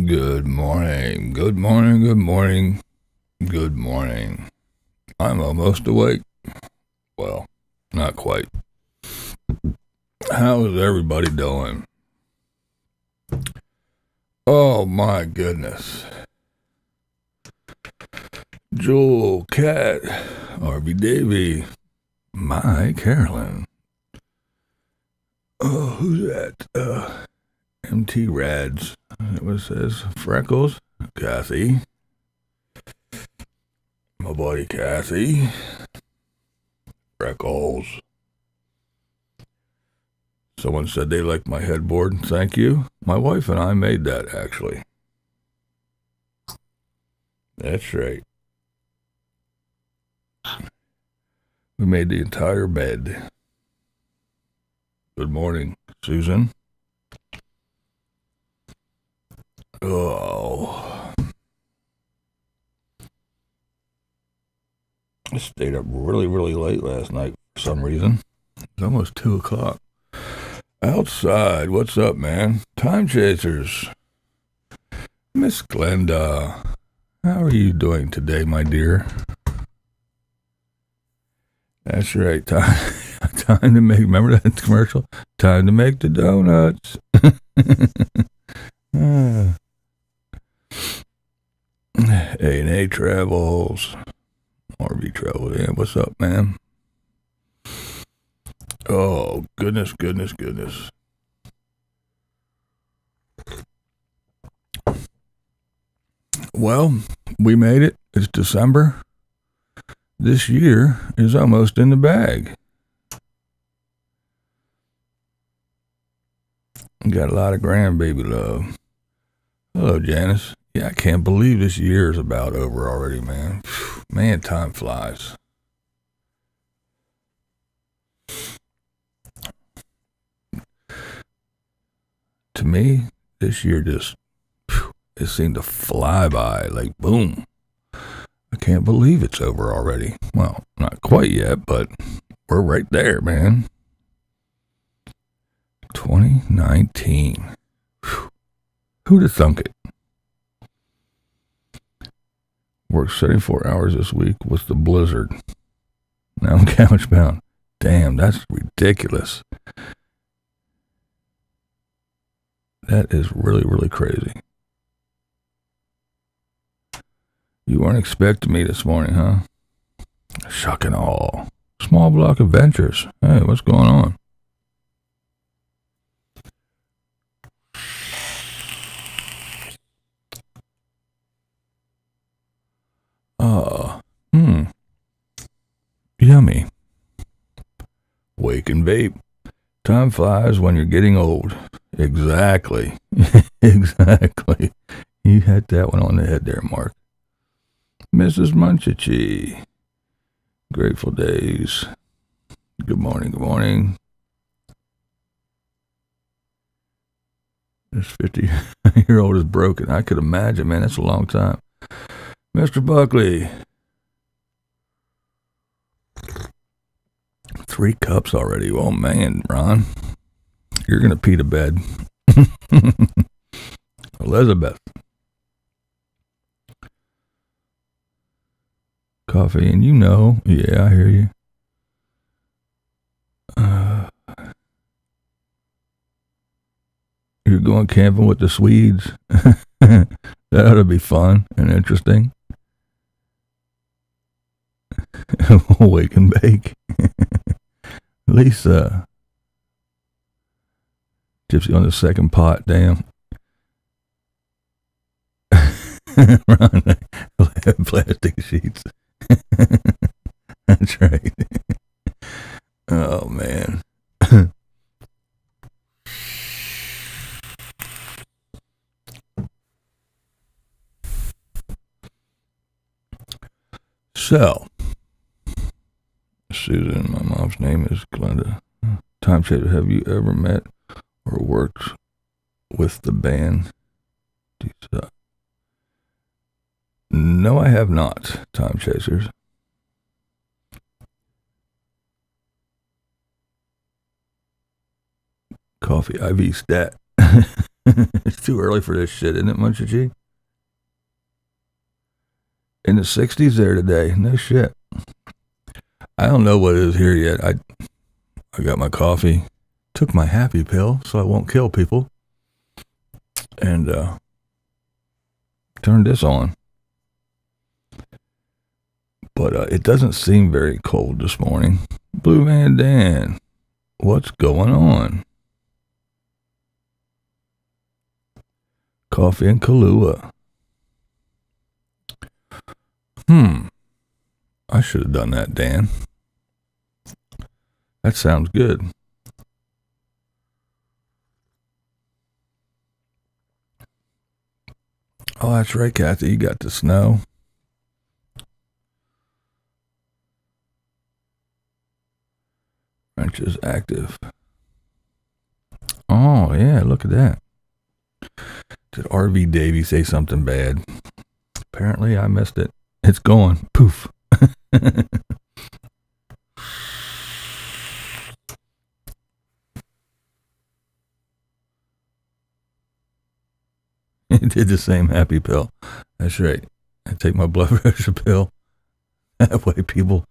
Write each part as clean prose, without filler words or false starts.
Good morning, good morning, good morning, good morning. I'm almost awake. Well, not quite. How is everybody doing? Oh my goodness. Joel, Cat, RB Davy, my Carolyn. Oh, who's that? MT Rads. It says Freckles, Kathy, my buddy Kathy, Freckles. Someone said they liked my headboard. Thank you. My wife and I made that, actually. That's right. We made the entire bed. Good morning, Susan. Oh. I stayed up really, really late last night for some reason. It's almost 2 o'clock. Outside, what's up, man? Time Chasers. Miss Glenda. How are you doing today, my dear? That's right. Time to make, remember that commercial? Time to make the donuts. A&A Travels. RV Travels. Yeah, what's up, man? Oh, goodness. Well, we made it. It's December. This year is almost in the bag. Got a lot of grandbaby love. Hello, Janice. Yeah, I can't believe this year is about over already, man. Man, time flies. To me, this year just, it seemed to fly by, like boom. I can't believe it's over already. Well, not quite yet, but we're right there, man. 2019. Who'd have thunk it? Worked 74 hours this week with the blizzard. Now I'm couch bound. Damn, that's ridiculous. That is really, really crazy. You weren't expecting me this morning, huh? Shock and awe. Small Block Adventures. Hey, what's going on? Yummy. Wake and vape. Time flies when you're getting old. Exactly. Exactly. You had that one on the head there, Mark. Mrs. Munchichi. Grateful Days. Good morning, good morning. This 50-year-old is broken. I could imagine, man. That's a long time. Mr. Buckley. 3 cups already. Oh, man, Ron. You're going to pee to bed. Elizabeth. Coffee, and yeah, I hear you. You're going camping with the Swedes. That ought to be fun and interesting. Wake and bake. Lisa. Gypsy on the second pot, damn. Plastic sheets. That's right. Oh, man. So, Susan, my mom's name is Glenda. Time Chaser, have you ever met or worked with the band? No, I have not, Time Chasers. Coffee, IV stat. It's too early for this shit, isn't it, Munchichi? In the 60s there today. No shit. I don't know what it is here yet. I got my coffee. Took my happy pill so I won't kill people. And turned this on. But it doesn't seem very cold this morning. Blue Man Dan, what's going on? Coffee and Kahlua. I should have done that, Dan. That sounds good. Oh, that's right, Kathy. You got the snow. Wrench is active. Oh, yeah, look at that. Did RV Davey say something bad? Apparently, I missed it. It's gone. Poof. It did the same happy pill. That's right. I take my blood pressure pill. That way people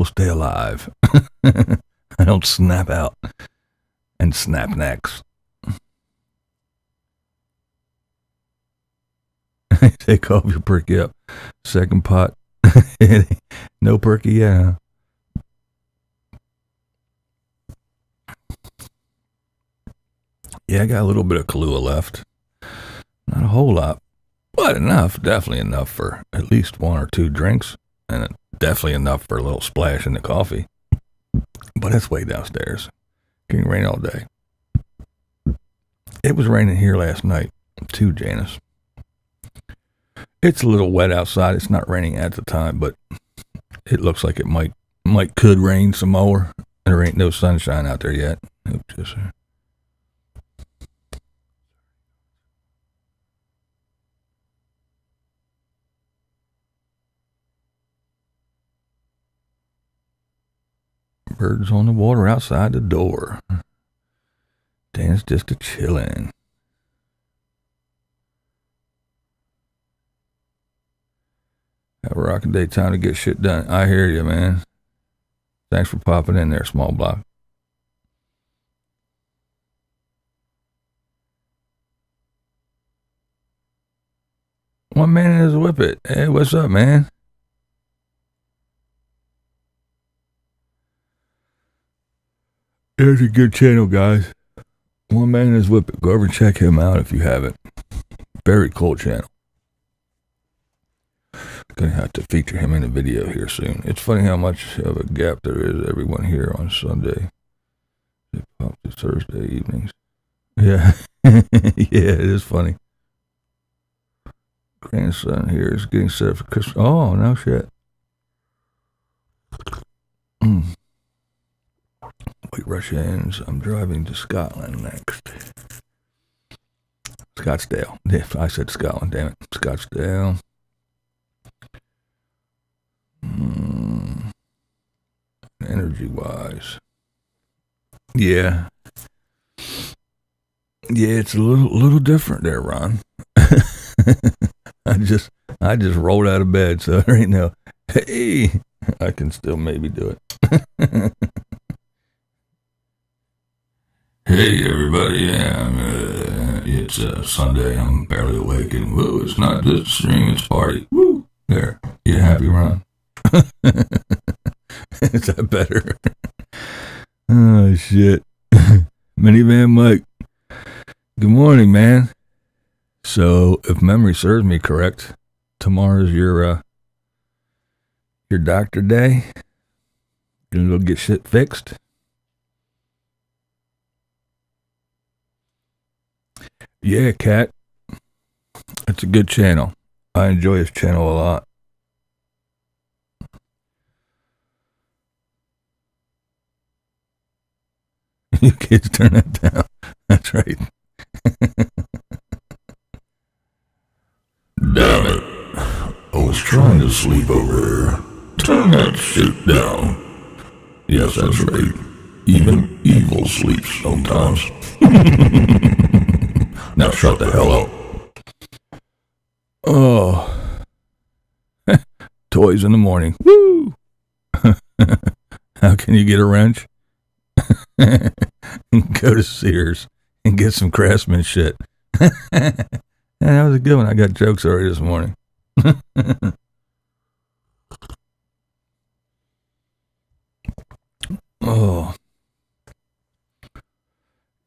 stay alive. I don't snap out and snap necks. Take off your perky up. Second pot. No perky, yeah. Yeah, I got a little bit of Kahlua left. Not a whole lot, but enough. Definitely enough for at least 1 or 2 drinks. And definitely enough for a little splash in the coffee. But it's way downstairs. Getting rain all day. It was raining here last night too, Janice. It's a little wet outside. It's not raining at the time, but it looks like it could rain some more. There ain't no sunshine out there yet. Oops, birds on the water outside the door. Dan's just a chillin'. Have a rocking day, time to get shit done. I hear you, man. Thanks for popping in there, small block. One man in his whippet. Hey, what's up, man? There's a good channel, guys. One Man in His Whippet. Go over and check him out if you haven't. Very cool channel. Gonna have to feature him in a video here soon. It's funny how much of a gap there is. Everyone here on Sunday. It popped to Thursday evenings. Yeah. Yeah, it is funny. Grandson here is getting set up for Christmas. Oh, no shit. White Rush ends. I'm driving to Scotland next. Scottsdale. I said Scotland, damn it. Scottsdale. Energy-wise. Yeah. Yeah, it's a little different there, Ron. I just rolled out of bed, so there ain't no, hey, I can still maybe do it. Hey, everybody, yeah, it's Sunday, I'm barely awake, and woo, it's not just a stream, it's a party. Woo, there, you happy, Ron? Is that better? Oh, shit. Minivan Mike, good morning, man. So, if memory serves me correct, tomorrow's your doctor day. You're gonna go get shit fixed. Yeah, Cat. It's a good channel. I enjoy his channel a lot. You kids turn that down. That's right. Damn it. I was trying to sleep over here. Turn that shit down. Yes, that's right. Even evil sleeps sometimes. Now shut the hell up. Oh. Toys in the morning. Woo! How can you get a wrench? Go to Sears and get some Craftsman shit. That was a good one. I got jokes already this morning. Oh.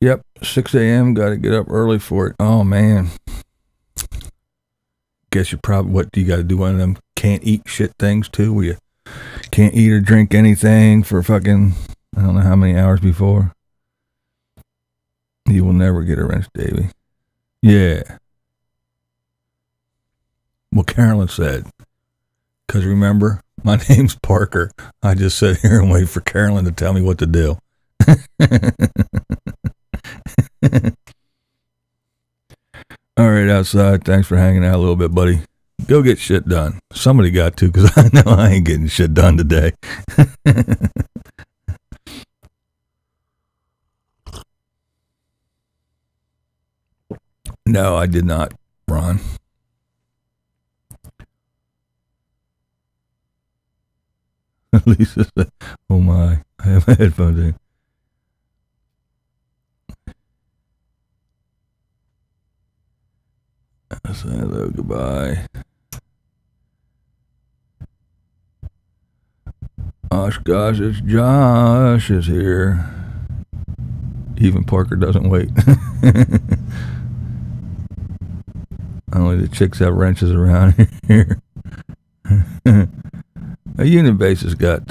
Yep, 6 a.m. Got to get up early for it. Oh, man. Guess you probably, what do you got to do? One of them can't eat shit things, too, where you can't eat or drink anything for fucking, I don't know how many hours before. You will never get a wrench, Davey. Yeah. Well, Carolyn said, because remember, my name's Parker. I just sit here and wait for Carolyn to tell me what to do. All right, outside. Thanks for hanging out a little bit, buddy. Go get shit done. Somebody got to, because I know I ain't getting shit done today. No, I did not, Ron. Lisa said, oh my, I have my headphones in. Say hello, goodbye. Gosh, it's Josh is here. Even Parker doesn't wait. Only the chicks have wrenches around here. A Unabassist got,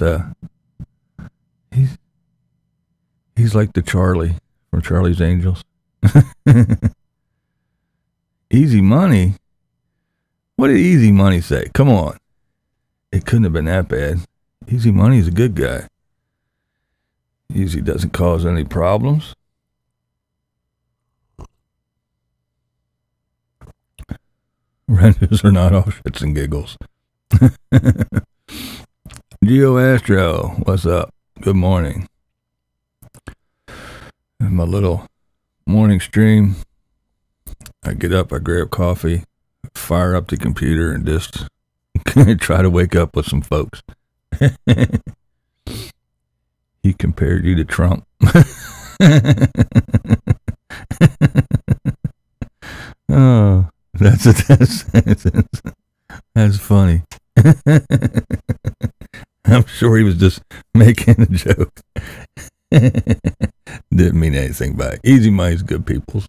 he's like the Charlie from Charlie's Angels. Easy Money? What did Easy Money say? Come on. It couldn't have been that bad. Easy Money's a good guy. Usually doesn't cause any problems. Renters are not all shits and giggles. Geo Astro, what's up? Good morning. In my little morning stream, I get up, I grab coffee, fire up the computer, and just try to wake up with some folks. He compared you to Trump. Oh, that's funny. I'm sure he was just making a joke. Didn't mean anything by it. Easy Money's good peoples.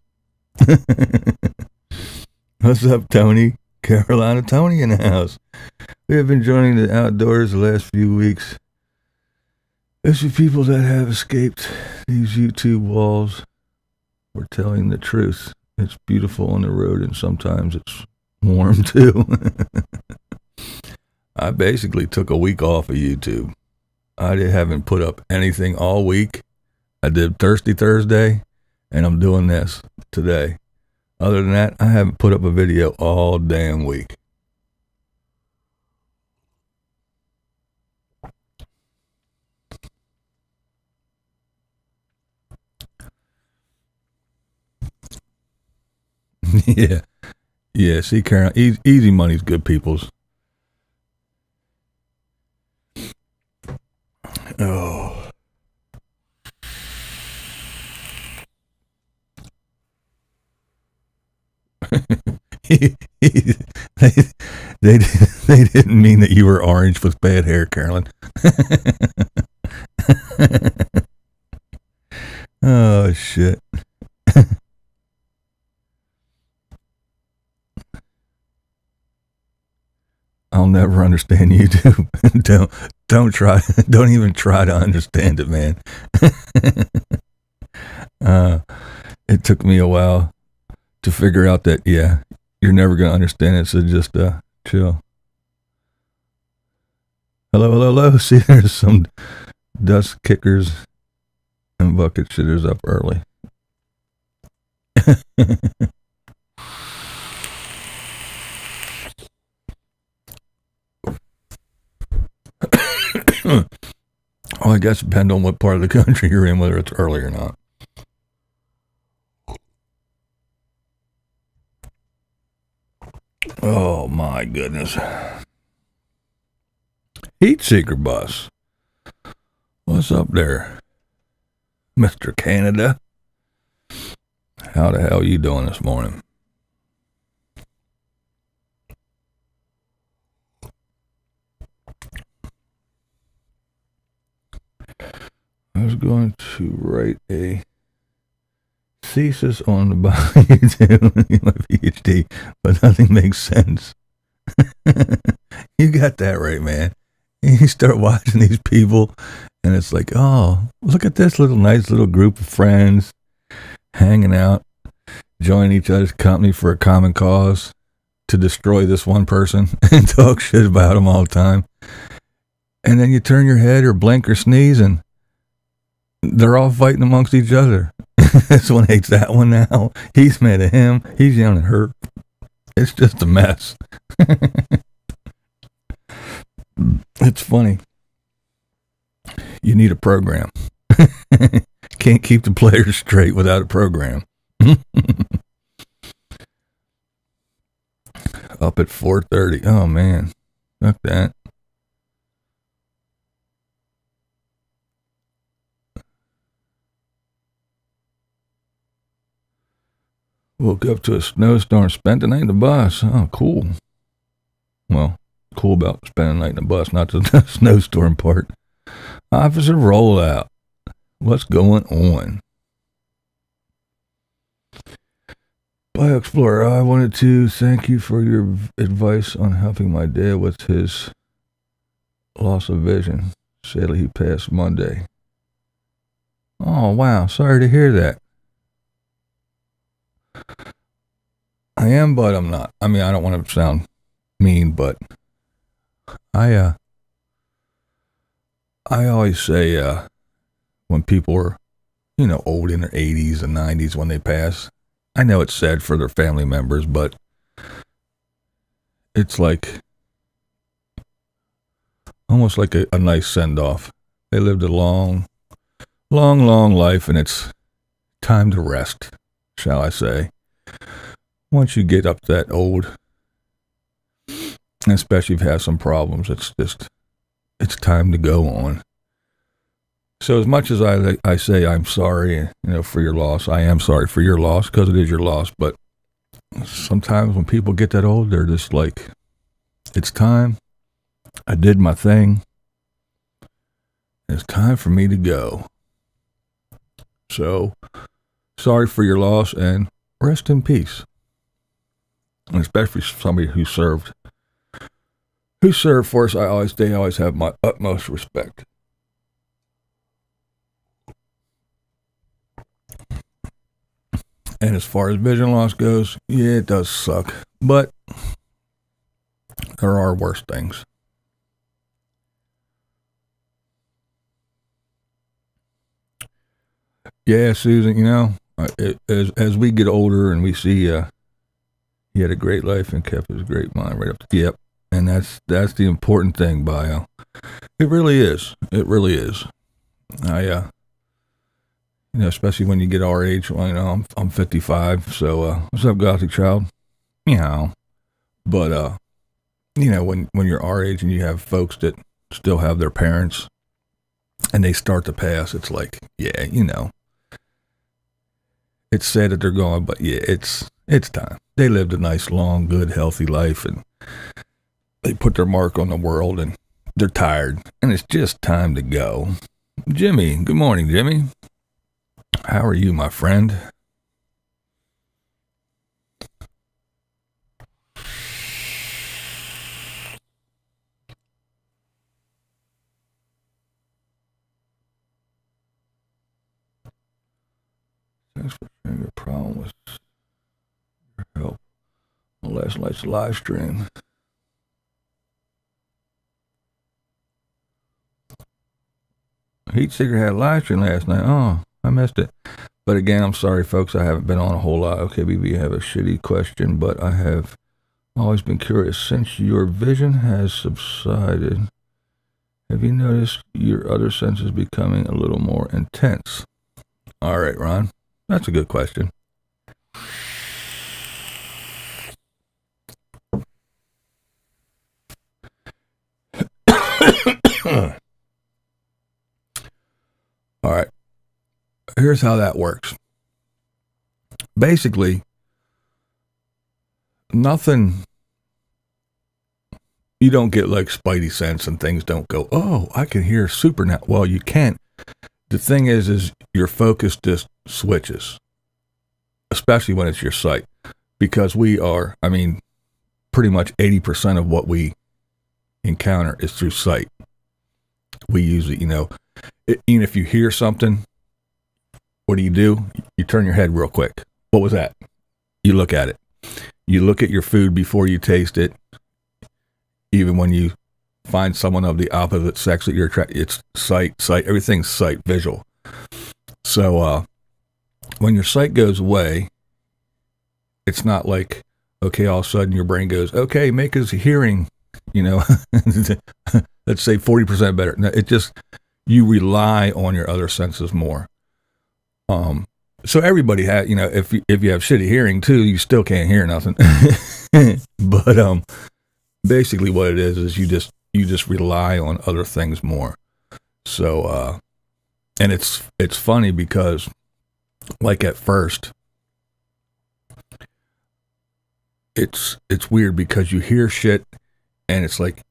What's up, Tony? Carolina Tony in the house. We have been joining the outdoors the last few weeks. There's few people that have escaped these YouTube walls. We're telling the truth. It's beautiful on the road, and sometimes it's warm too. I basically took a week off of YouTube. I haven't put up anything all week. I did Thirsty Thursday, and I'm doing this today. Other than that, I haven't put up a video all damn week. Yeah. See, Karen, easy money's good people's. Oh. they didn't mean that you were orange with bad hair, Carolyn. Oh shit. I'll never understand YouTube. Don't even try to understand it, man. It took me a while to figure out that, yeah, you're never going to understand it, so just chill. Hello. See, there's some dust kickers and bucket shitters up early. Well, I guess it depends on what part of the country you're in, whether it's early or not. Oh my goodness. Heat Seeker Bus. What's up there, Mr. Canada? How the hell are you doing this morning? I was going to write a thesis on the YouTube, my PhD, but nothing makes sense. You got that right, man. You start watching these people, and it's like, oh, look at this nice little group of friends hanging out, joining each other's company for a common cause to destroy this one person and talk shit about him all the time. And then you turn your head or blink or sneeze, and they're all fighting amongst each other. This one hates that one now. He's mad at him. He's yelling at her. It's just a mess. It's funny. You need a program. Can't keep the players straight without a program. Up at 4:30. Oh, man. Fuck that. Woke up to a snowstorm, spent the night in the bus. Oh, cool. Well, cool about spending the night in the bus, not the snowstorm part. Officer rollout. What's going on? BioExplorer, I wanted to thank you for your advice on helping my dad with his loss of vision. Sadly, he passed Monday. Oh, wow. Sorry to hear that. I am, but I'm not. I mean, I don't want to sound mean, but I always say when people are, old in their 80s and 90s when they pass, I know it's sad for their family members, but it's like almost like a nice send-off. They lived a long life, and it's time to rest, shall I say. Once you get up that old, especially if you have some problems, it's time to go on. So as much as I say I'm sorry, for your loss, I am sorry for your loss because it is your loss. But sometimes when people get that old, they're just like, it's time. I did my thing. It's time for me to go. So sorry for your loss and rest in peace. And especially somebody who served for us, they always have my utmost respect. And as far as vision loss goes, yeah, it does suck. But There are worse things. Yeah, Susan, you know, as we get older and we see he had a great life and kept his great mind right up to, yep. And that's the important thing, Bio. It really is. It really is. You know, especially when you get our age. Well, you know, I'm 55, so what's up, Gothic child? Meow. But you know, when you're our age and you have folks that still have their parents and they start to pass, it's like, yeah, you know, it's sad that they're gone, but yeah, it's time. They lived a nice, long, good, healthy life, and they put their mark on the world, and they're tired, and it's just time to go. Jimmy, good morning, Jimmy. How are you, my friend? Thanks for sharing your problem with your help on last night's live stream. Heat Seeker had a live stream last night. Oh, I missed it. But again, I'm sorry, folks. I haven't been on a whole lot. Okay, BB, you have a shitty question, but I have always been curious. Since your vision has subsided, have you noticed your other senses becoming a little more intense? All right, Ron. That's a good question. All right. Here's how that works. Basically, nothing, you don't get like spidey sense and things don't go, oh, I can hear super now. Well, you can't. The thing is your focus just switches, especially when it's your sight, because we are, I mean, pretty much 80% of what we encounter is through sight. We usually, you know, even if you hear something, what do? You turn your head real quick. What was that? You look at it. You look at your food before you taste it. Even when you find someone of the opposite sex that you're attracted, it's sight, everything's sight, visual. So when your sight goes away, it's not like, okay, all of a sudden your brain goes, okay, make his hearing, you know, let's say 40% better. No, it just, you rely on your other senses more. So everybody has, you know, if you have shitty hearing too, you still can't hear nothing. But basically what it is you just rely on other things more. So and it's funny because like at first it's weird because you hear shit and it's like,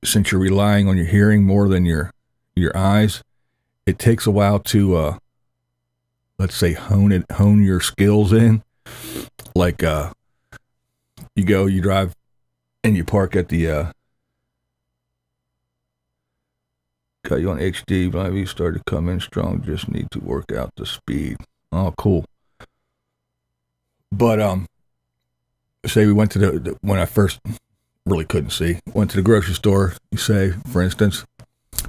since you're relying on your hearing more than your eyes, it takes a while to let's say hone your skills in. Like you drive and you park at the got you on HD, BlindViews started to come in strong, just need to work out the speed. Oh, cool. But say we went to when I first really couldn't see, went to the grocery store, you say, for instance,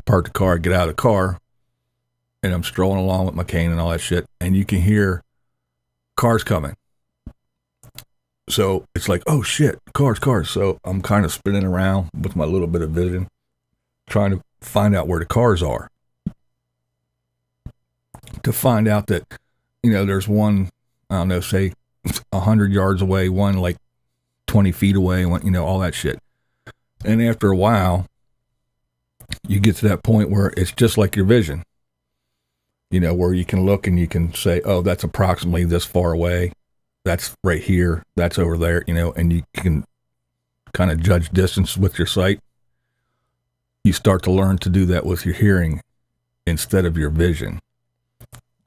park the car, get out of the car, and I'm strolling along with my cane and all that shit, and you can hear cars coming. So it's like, oh shit, cars. So I'm kind of spinning around with my little bit of vision, trying to find out where the cars are. To find out that, you know, there's one, I don't know, say 100 yards away, one like 20 feet away, one, you know, all that shit. And after a while, you get to that point where it's just like your vision, you know, where you can look and you can say, oh, that's approximately this far away. That's right here. That's over there, you know, and you can kind of judge distance with your sight. You start to learn to do that with your hearing instead of your vision.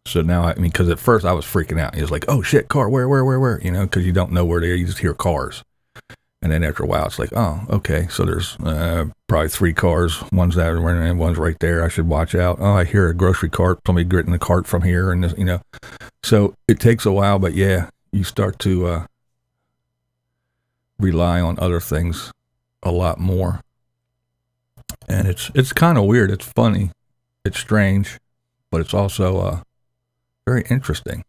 So now, I mean, because at first I was freaking out. It was like, oh shit, car, where, you know, because you don't know where they are. You just hear cars. And then after a while, it's like, oh, okay. So there's probably 3 cars. One's that, and one's right there. I should watch out. Oh, I hear a grocery cart. Somebody getting the cart from here, and this, you know. So it takes a while, but yeah, you start to rely on other things a lot more. And it's kind of weird. It's funny. It's strange, but it's also very interesting.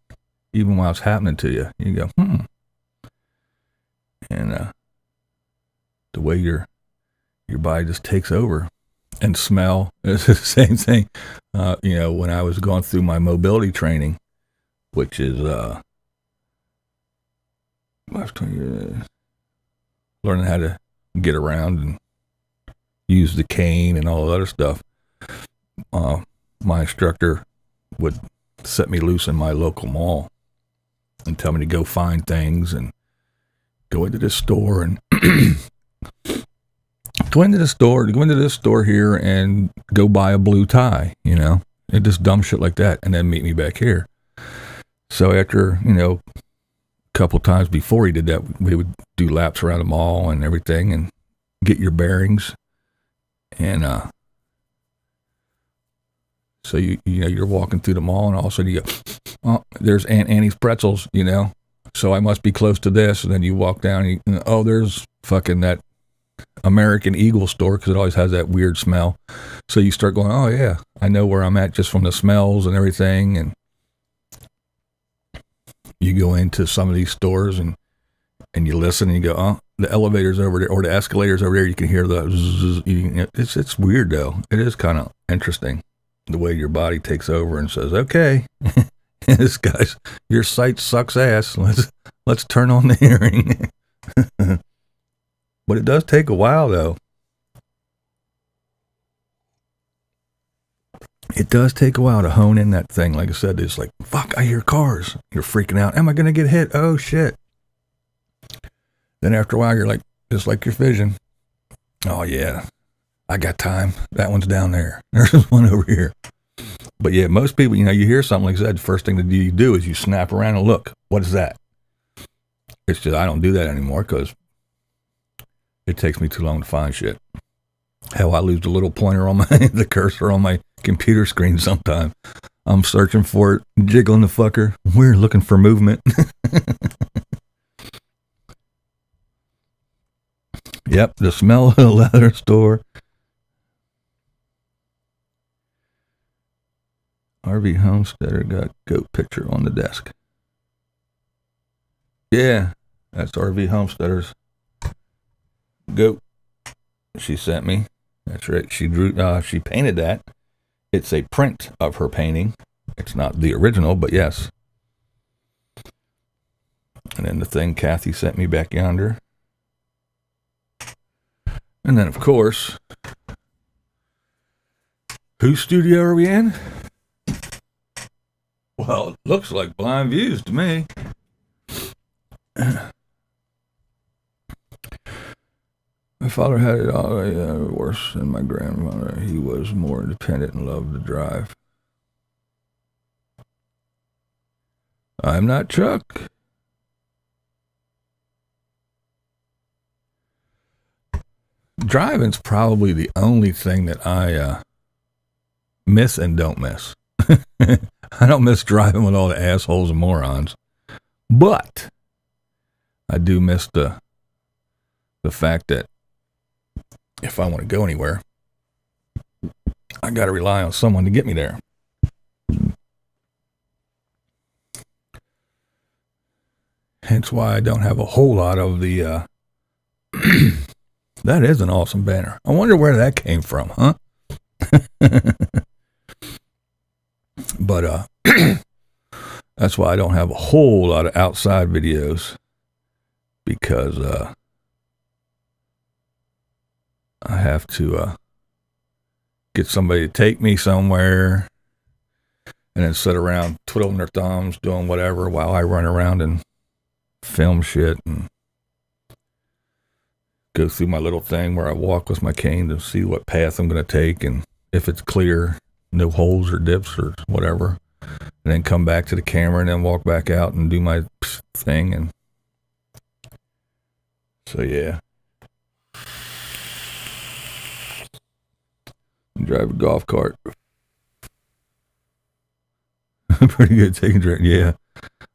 Even while it's happening to you, you go, and the way your body just takes over. And smell is the same thing. When I was going through my mobility training, which is learning how to get around and use the cane and all the other stuff, my instructor would set me loose in my local mall and tell me to go find things and go into this store and go into this store here and go buy a blue tie, and just dumb shit like that, and then meet me back here. So after, a couple times before he did that, we would do laps around the mall and everything and get your bearings. And so you're walking through the mall and all of a sudden you go, oh, there's Aunt Annie's pretzels, so I must be close to this. And then you walk down and there's fucking that American Eagle store, because it always has that weird smell. So you start going, oh yeah, I know where I'm at just from the smells and everything. And you go into some of these stores and you listen and you go, oh, the elevator's over there or the escalator's over there. You can hear the zzz. It's weird though. It is kind of interesting the way your body takes over and says, okay, this guy's, your sight sucks ass. Let's turn on the hearing. But it does take a while, though. It does take a while to hone in that thing. Like I said, it's like, fuck, I hear cars. You're freaking out. Am I going to get hit? Oh, shit. Then after a while, you're like, just like your vision. Oh, yeah, I got time. That one's down there. There's one over here. But yeah, most people, you hear something like that, the first thing that you do is you snap around and look. What is that? It's just, I don't do that anymore because it takes me too long to find shit. Hell, I lose the little pointer on the cursor on my computer screen sometimes. I'm searching for it, jiggling the fucker. We're looking for movement. Yep, the smell of the leather store. RV Homesteader got goat picture on the desk. Yeah, that's RV Homesteader's goat she sent me. That's right. She drew. She painted that. It's a print of her painting. It's not the original, but yes. And then the thing Kathy sent me back yonder. And then, of course, whose studio are we in? Well, it looks like BlindViews to me. My father had it all worse than my grandmother. He was more independent and loved to drive. I'm not Chuck. Driving's probably the only thing that I miss and don't miss. I don't miss driving with all the assholes and morons. But I do miss the fact that if I want to go anywhere, I got to rely on someone to get me there. Hence why I don't have a whole lot of the, that is an awesome banner. I wonder where that came from, huh? But, that's why I don't have a whole lot of outside videos, because, I have to, get somebody to take me somewhere and then sit around twiddling their thumbs, doing whatever while I run around and film shit and go through my little thing where I walk with my cane to see what path I'm going to take, and if it's clear, no holes or dips or whatever, and then come back to the camera and then walk back out and do my thing. And so, yeah. Drive a golf cart. Pretty good taking drink. Yeah.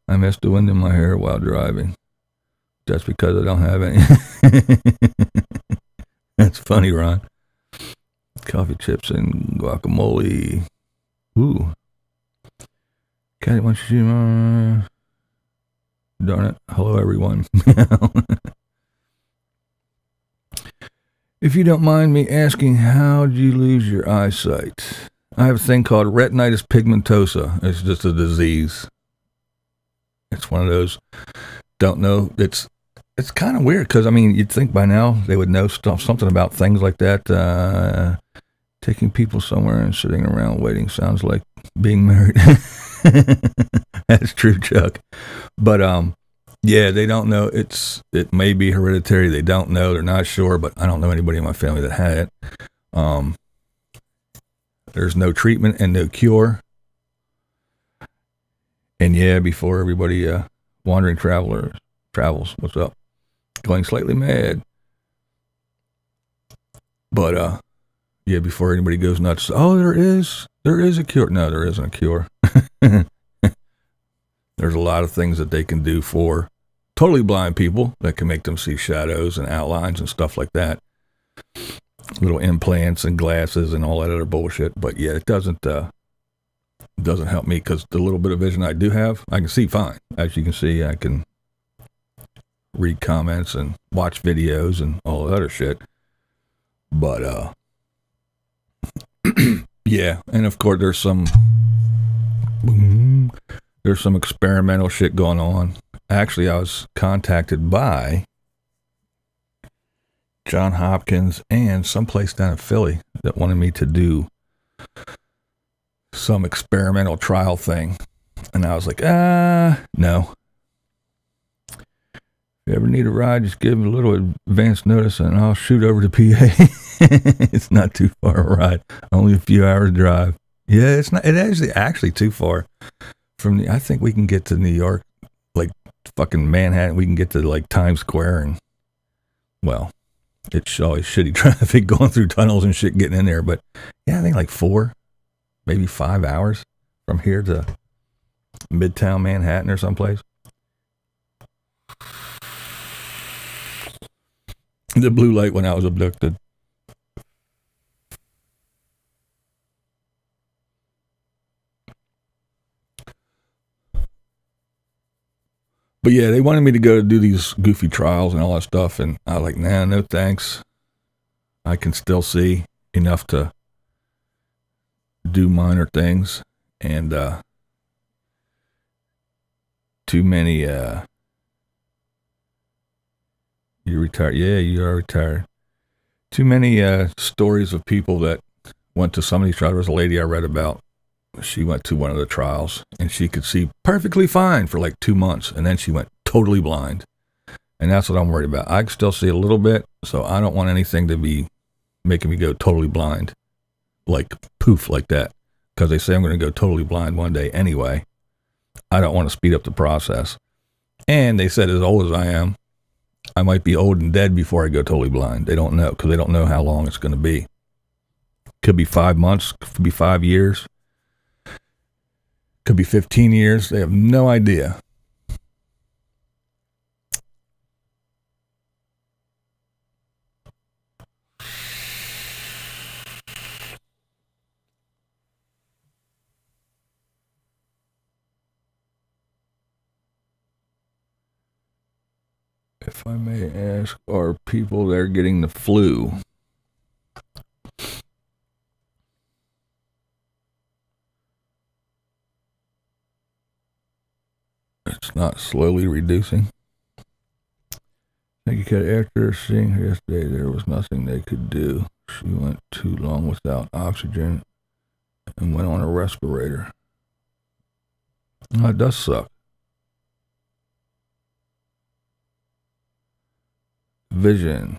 I missed the wind in my hair while driving. That's because I don't have any. That's funny, Ron. Coffee chips and guacamole. Ooh. Catty, why don't you... darn it. Hello, everyone. If you don't mind me asking, how did you lose your eyesight? I have a thing called retinitis pigmentosa. It's just a disease. It's one of those, don't know. It's kind of weird because, I mean, you'd think by now they would know something about things like that. Taking people somewhere and sitting around waiting sounds like being married. That's true, Chuck. But, yeah, they don't know. It may be hereditary. They don't know. They're not sure, but I don't know anybody in my family that had it. There's no treatment and no cure. And yeah, before everybody, wandering travels, what's up? Going slightly mad. But, yeah, before anybody goes nuts, oh, there is a cure. No, there isn't a cure. There's a lot of things that they can do for totally blind people that can make them see shadows and outlines and stuff like that. Little implants and glasses and all that other bullshit. But yeah, it doesn't help me because the little bit of vision I do have, I can see fine. As you can see, I can read comments and watch videos and all that other shit. But, yeah, and of course there's some experimental shit going on. Actually, I was contacted by John Hopkins and someplace down in Philly that wanted me to do some experimental trial thing. And I was like, no. If you ever need a ride, just give a little advance notice and I'll shoot over to PA. It's not too far a ride. Only a few hours drive. Yeah, it's not. It is actually too far. I think we can get to New York, like fucking Manhattan. We can get to like Times Square, and well, it's always shitty traffic going through tunnels and shit getting in there. But yeah, I think like 4, maybe 5 hours from here to Midtown Manhattan or someplace. The blue light when I was abducted. But yeah, they wanted me to go do these goofy trials and all that stuff, and I was like, nah, no thanks. I can still see enough to do minor things, and too many, you're retired. Yeah, you are retired. Too many stories of people that went to some of these trials. There was a lady I read about. She went to one of the trials and she could see perfectly fine for like 2 months. And then she went totally blind. And that's what I'm worried about. I can still see a little bit. So I don't want anything to be making me go totally blind. Like poof, like that. Because they say I'm going to go totally blind one day anyway. I don't want to speed up the process. And they said as old as I am, I might be old and dead before I go totally blind. They don't know because they don't know how long it's going to be. Could be 5 months, could be 5 years. Could be 15 years. They have no idea. If I may ask, are people there getting the flu? It's not slowly reducing. Thank you, Kat. After seeing her yesterday, there was nothing they could do. She went too long without oxygen and went on a respirator. Oh, it does suck. Vision.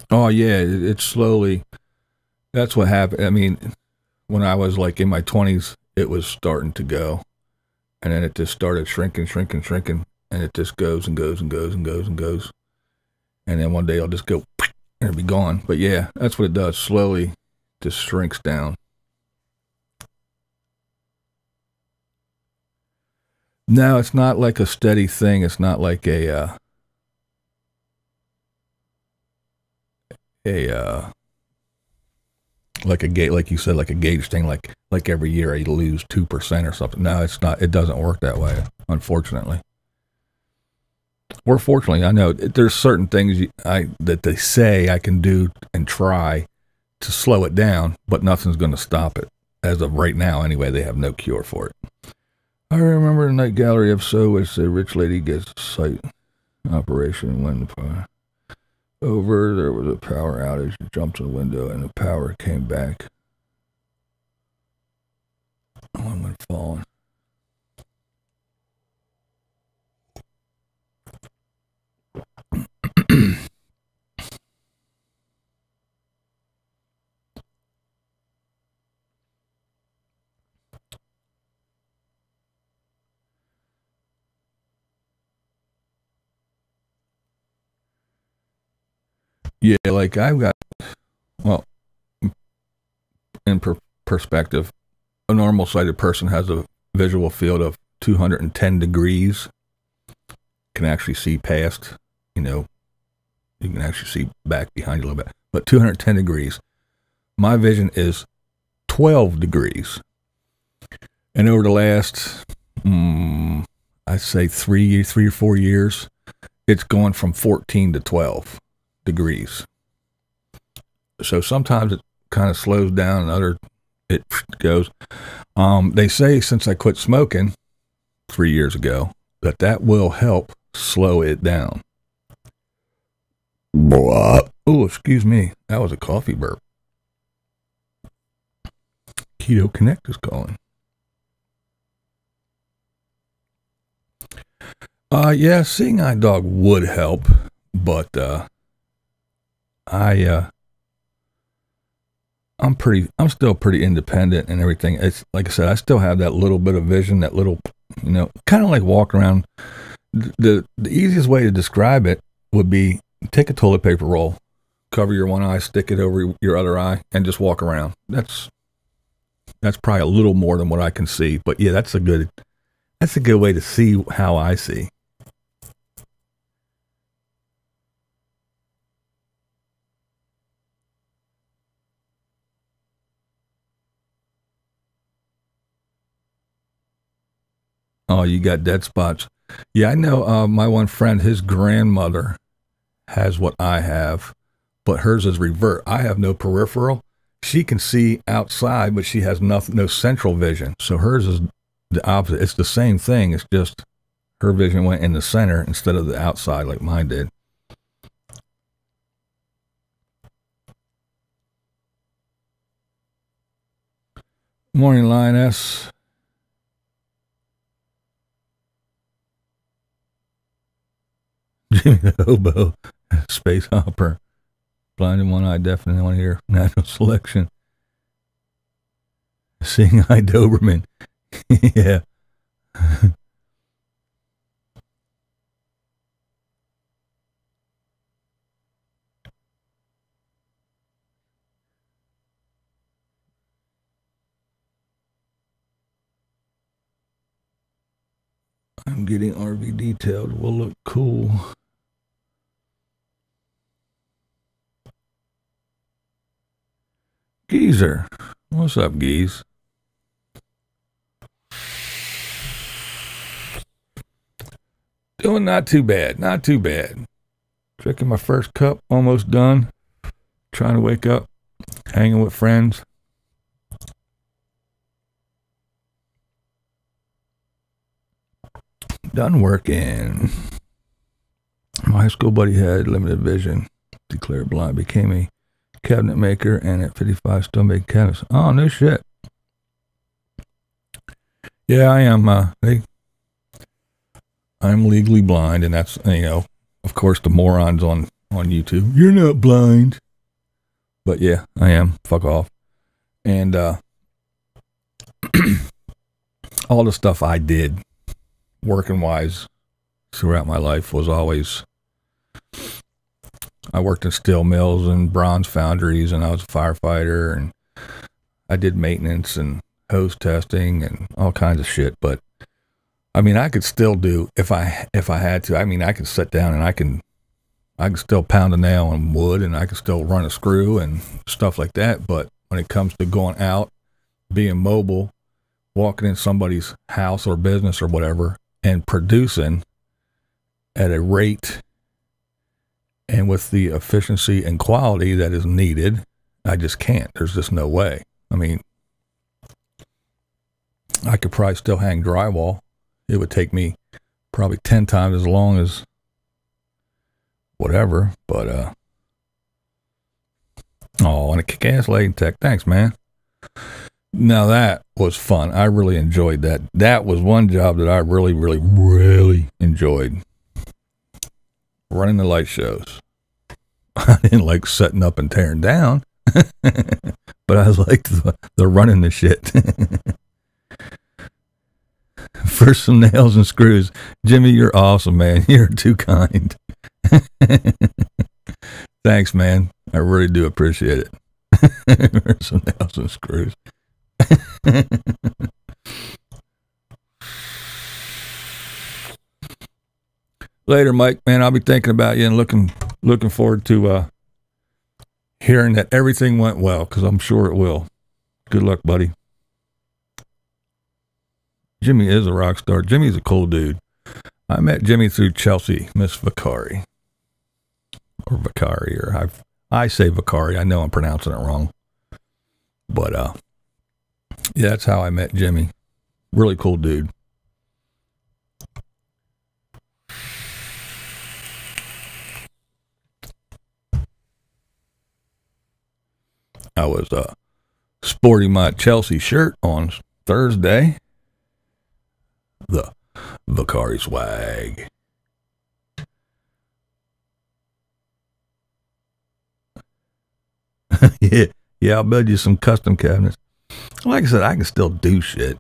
Oh, yeah, it's slowly. That's what happened. I mean, when I was like in my 20s, it was starting to go. And then it just started shrinking, and it just goes and goes and goes and goes and goes. And then one day I'll just go, and it'll be gone. But yeah, that's what it does. Slowly just shrinks down. No, it's not like a steady thing. It's not like a like a gauge, like you said, like a gauge thing, like every year I lose 2% or something. No, it's not. It doesn't work that way, unfortunately. Or fortunately, I know there's certain things that they say I can do and try to slow it down, but nothing's going to stop it. As of right now, anyway, they have no cure for it. I remember the Night Gallery episode where a rich lady gets sight operation when over there was a power outage. She jumped to the window and the power came back. One went falling. Yeah, like I've got, well, in perspective, a normal sighted person has a visual field of 210 degrees. Can actually see past, you can actually see back behind you a little bit, but 210 degrees. My vision is 12 degrees. And over the last, I'd say 3 or 4 years, it's gone from 14 to 12 degrees. So sometimes it kind of slows down and other it goes. They say since I quit smoking 3 years ago that will help slow it down. Oh, excuse me. That was a coffee burp. Keto Connect is calling. Yeah, seeing eye dog would help, but I'm still pretty independent and everything. It's like I said, I still have that little bit of vision, that little, kind of like walking around. The easiest way to describe it would be take a toilet paper roll, cover your one eye, stick it over your other eye, and just walk around. That's probably a little more than what I can see, but yeah, that's a good way to see how I see. Oh, you got dead spots. Yeah, I know. My one friend, his grandmother has what I have, but hers is revert. I have no peripheral. She can see outside, but she has no central vision. So hers is the opposite. It's the same thing. It's just her vision went in the center instead of the outside like mine did. Morning, Lioness. Jimmy the Hobo, Space Hopper, Blind in One Eye, definitely want to hear National Selection. Seeing Eye Doberman. Yeah. I'm getting RV detailed. Will look cool. Geezer. What's up, Geese? Doing not too bad. Not too bad. Drinking my first cup. Almost done. Trying to wake up. Hanging with friends. Done working. My high school buddy had limited vision. Declared blind. Became a cabinet maker, and at 55 still made cabinets. Oh, no shit. Yeah, I am. I'm legally blind, and that's, of course, the morons on YouTube. You're not blind. But yeah, I am. Fuck off. And all the stuff I did, working wise, throughout my life was always. I worked in steel mills and bronze foundries, and I was a firefighter, and I did maintenance and hose testing and all kinds of shit. But I mean, I could still do if I had to. I mean, I could sit down and I can still pound a nail on wood and I can still run a screw and stuff like that. But when it comes to going out, being mobile, walking in somebody's house or business or whatever, and producing at a rate and with the efficiency and quality that is needed, I just can't. There's just no way. I mean, I could probably still hang drywall. It would take me probably 10 times as long as whatever, but, oh, and a kick-ass lady tech. Thanks, man. Now that was fun. I really enjoyed that. That was one job that I really, really, really enjoyed. Running the light shows. I didn't like setting up and tearing down, but I liked the running the shit. For some nails and screws. Jimmy, you're awesome, man. You're too kind. Thanks, man. I really do appreciate it. For some nails and screws. Later, Mike, man, I'll be thinking about you and looking forward to hearing that everything went well, because I'm sure it will. Good luck, buddy. Jimmy is a rock star. Jimmy's a cool dude. I met Jimmy through Chelsea, Miss Vicari. Or Vicari, or I say Vicari. I know I'm pronouncing it wrong. But, yeah, that's how I met Jimmy. Really cool dude. I was sporting my Chelsea shirt on Thursday. The Vicari swag. Yeah, I'll build you some custom cabinets. Like I said, I can still do shit.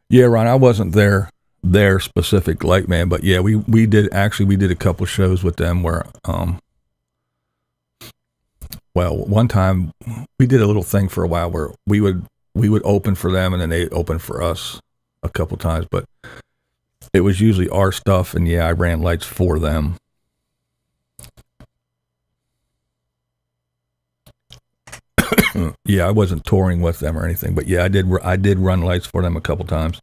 Yeah, Ron, I wasn't their specific light man, but yeah, we did a couple shows with them where well, one time we did a little thing for a while where we would open for them and then they opened for us a couple times, but it was usually our stuff, and yeah, I ran lights for them. Yeah, I wasn't touring with them or anything, but yeah, I did run lights for them a couple times.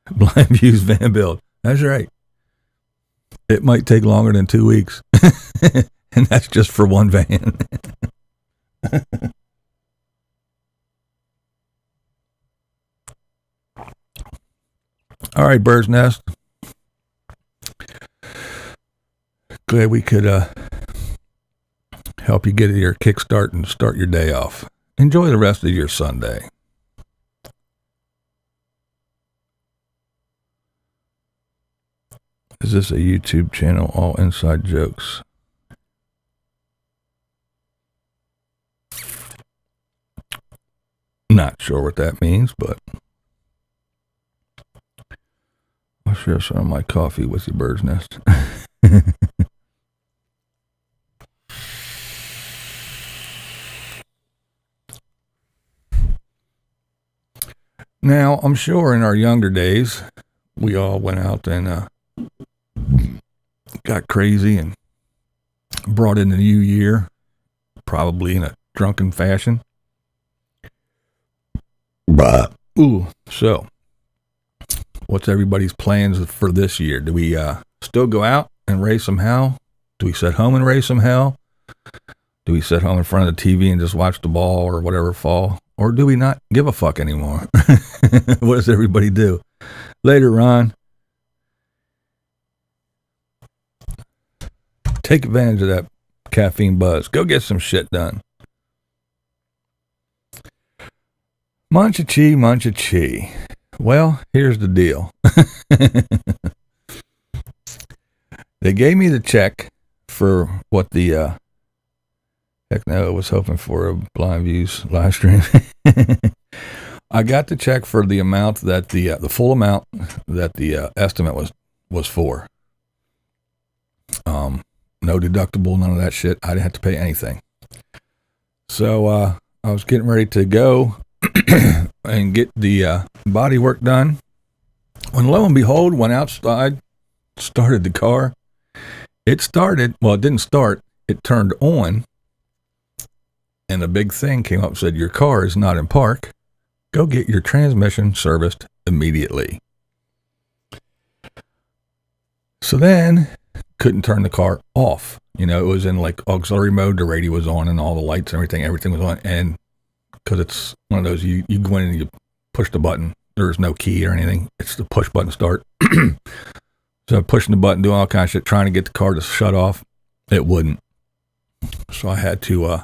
BlindViews van build. That's right. It might take longer than 2 weeks. And that's just for one van. All right, Bird's Nest. Glad we could help you get your kickstart and start your day off. Enjoy the rest of your Sunday. Is this a YouTube channel? All inside jokes. Not sure what that means, but I'll share some of my coffee with you, Bird's Nest. Now, I'm sure in our younger days, we all went out and got crazy and brought in the new year, probably in a drunken fashion. Ooh, so what's everybody's plans for this year? Do we still go out and raise some hell? Do we sit home and raise some hell? Do we sit home in front of the TV and just watch the ball or whatever fall? Or do we not give a fuck anymore? What does everybody do? Later, Ron. Take advantage of that caffeine buzz. Go get some shit done. Muncha-chi. Well, here's the deal. They gave me the check for what the heck no, I was hoping for a BlindViews live stream. I got the check for the amount that the full amount that the estimate was for. No deductible, none of that shit. I didn't have to pay anything. So I was getting ready to go and get the body work done when lo and behold, went outside, started the car. It started, well, it didn't start, it turned on, and a big thing came up and said, your car is not in park. Go get your transmission serviced immediately. So then, couldn't turn the car off. You know, it was in like auxiliary mode, the radio was on and all the lights and everything was on. And because it's one of those, you go in and you push the button. There's no key or anything. It's the push button start. So pushing the button, doing all kinds of shit, trying to get the car to shut off. It wouldn't. So I had to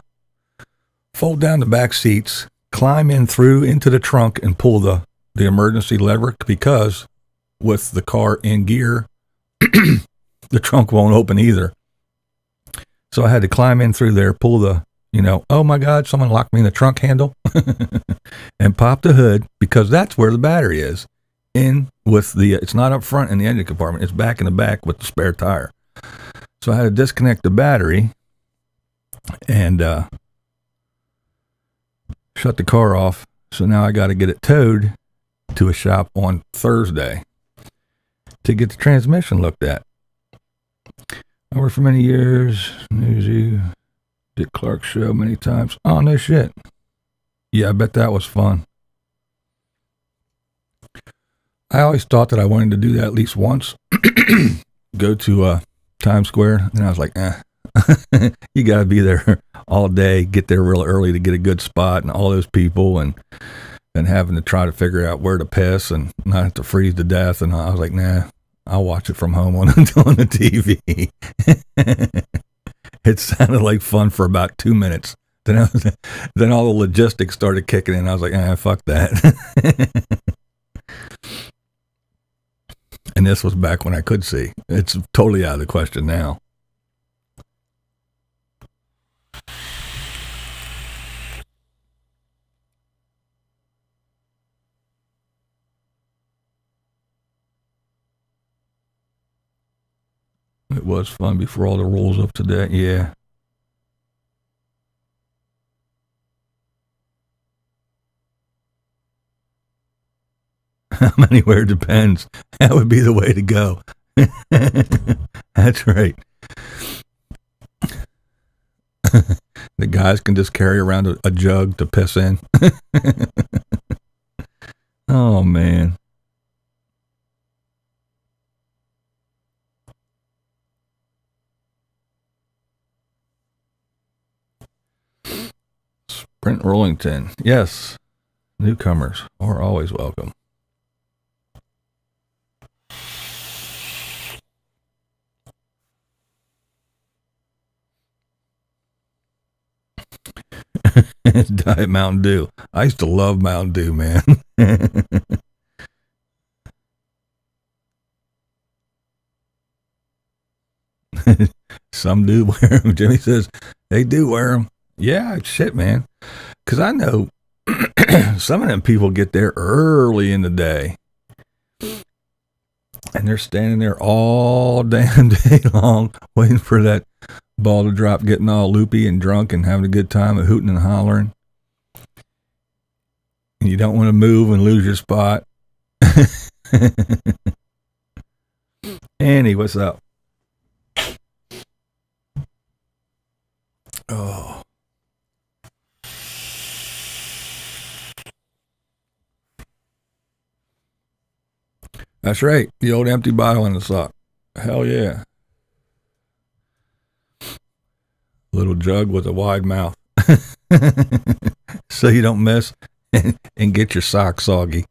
fold down the back seats, climb in through into the trunk and pull the emergency lever, because with the car in gear, the trunk won't open either. So I had to climb in through there, pull the, oh my God, someone locked me in the trunk handle and pop the hood, because that's where the battery is. In with the, it's not up front in the engine compartment, it's back in the back with the spare tire. So I had to disconnect the battery and shut the car off. So now I got to get it towed to a shop on Thursday to get the transmission looked at. I worked for many years, Newsy, Dick Clark show many times. Oh, no shit. Yeah, I bet that was fun. I always thought that I wanted to do that at least once. Go to Times Square. And I was like, you got to be there all day, get there real early to get a good spot, and all those people, and having to try to figure out where to piss and not have to freeze to death. And I was like, nah, I'll watch it from home on the TV. It sounded like fun for about 2 minutes. Then all the logistics started kicking in. I was like, fuck that. And this was back when I could see. It's totally out of the question now. It was fun before all the rules of today. Yeah. How many, where depends. That would be the way to go. That's right. The guys can just carry around a jug to piss in. Oh, man. Sprint Rollington. Yes. Newcomers are always welcome. Diet Mountain Dew. I used to love Mountain Dew, man. Some do wear them. Jimmy says they do wear them. Yeah, shit, man. Because I know some of them people get there early in the day, and they're standing there all damn day long waiting for that ball to drop, getting all loopy and drunk and having a good time and hooting and hollering. And you don't want to move and lose your spot. Annie, what's up? Oh. That's right. The old empty bottle in the sock. Hell yeah. Little jug with a wide mouth. So you don't miss and get your sock soggy.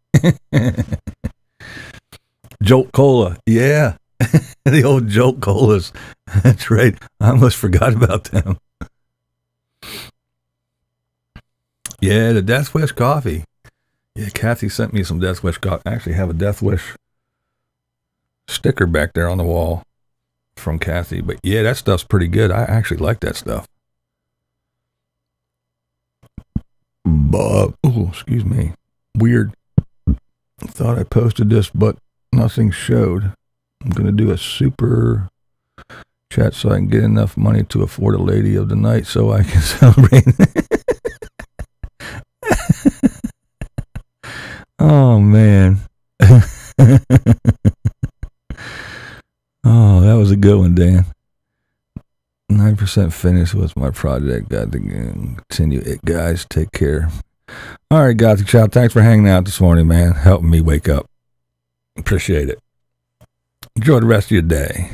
Jolt Cola. Yeah. The old Jolt Colas. That's right. I almost forgot about them. Yeah, the Death Wish coffee. Yeah, Kathy sent me some Death Wish coffee. I actually have a Death Wish sticker back there on the wall from Kathy. But yeah, that stuff's pretty good. I actually like that stuff. But, oh, excuse me. Weird. Thought I posted this, but nothing showed. I'm going to do a super chat so I can get enough money to afford a lady of the night so I can celebrate. Oh, man. Oh, that was a good one, Dan. 9% finished was my project. Got to continue it, guys. Take care. All right, Gothic Child. Thanks for hanging out this morning, man. Helping me wake up. Appreciate it. Enjoy the rest of your day.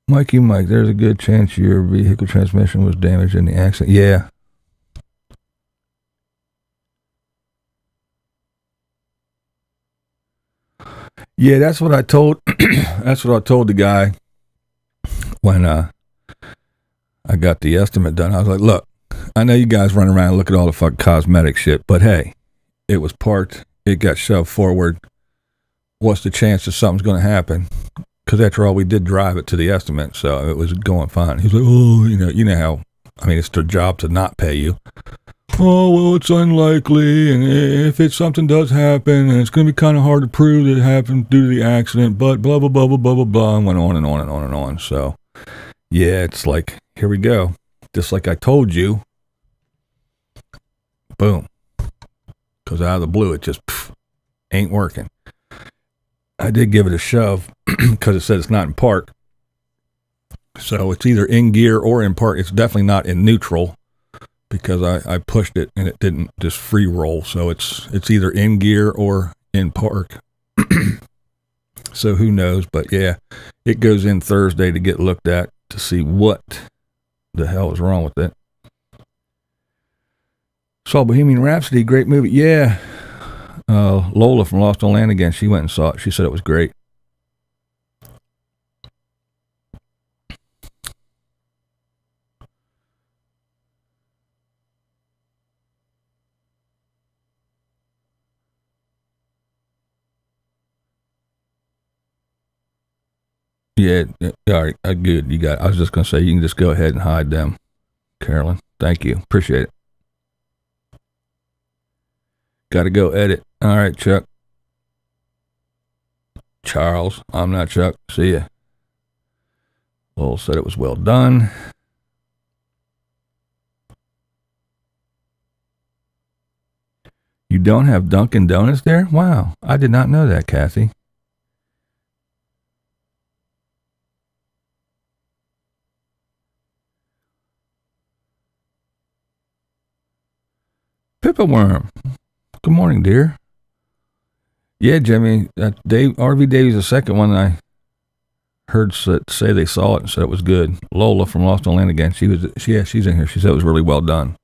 Mikey Mike, there's a good chance your vehicle transmission was damaged in the accident. Yeah. Yeah, that's what I told that's what I told the guy when I got the estimate done. I was like, look, I know you guys run around and look at all the fucking cosmetic shit, but hey, it was parked, it got shoved forward. What's the chance that something's going to happen? Because after all, we did drive it to the estimate, so it was going fine. He's like, oh, you know how, I mean, it's their job to not pay you. Oh, well, it's unlikely, and if something does happen, and it's going to be kind of hard to prove that it happened due to the accident, but blah, blah, blah, blah, blah, blah, blah, and went on and on and on and on. So, yeah, it's like, here we go. Just like I told you, boom. Because out of the blue, it just ain't working. I did give it a shove because it said it's not in park. So it's either in gear or in park. It's definitely not in neutral because I pushed it and it didn't just free roll. So it's either in gear or in park. So who knows? But yeah, it goes in Thursday to get looked at to see what the hell is wrong with it. Saw Bohemian Rhapsody, great movie. Yeah. Lola from Lost on Land again, she went and saw it. She said it was great. Yeah, all right, good. You got. I was just gonna say you can just go ahead and hide them, Carolyn. Thank you, appreciate it. Got to go edit. All right, Chuck. Charles, I'm not Chuck. See ya. Lowell said it was well done. You don't have Dunkin' Donuts there? Wow, I did not know that, Kathy. Pippa Worm. Good morning, dear. Yeah, Jimmy. RV Davies, the second one I heard say they saw it and said it was good. Lola from Lost on Land again. She's in here. She said it was really well done.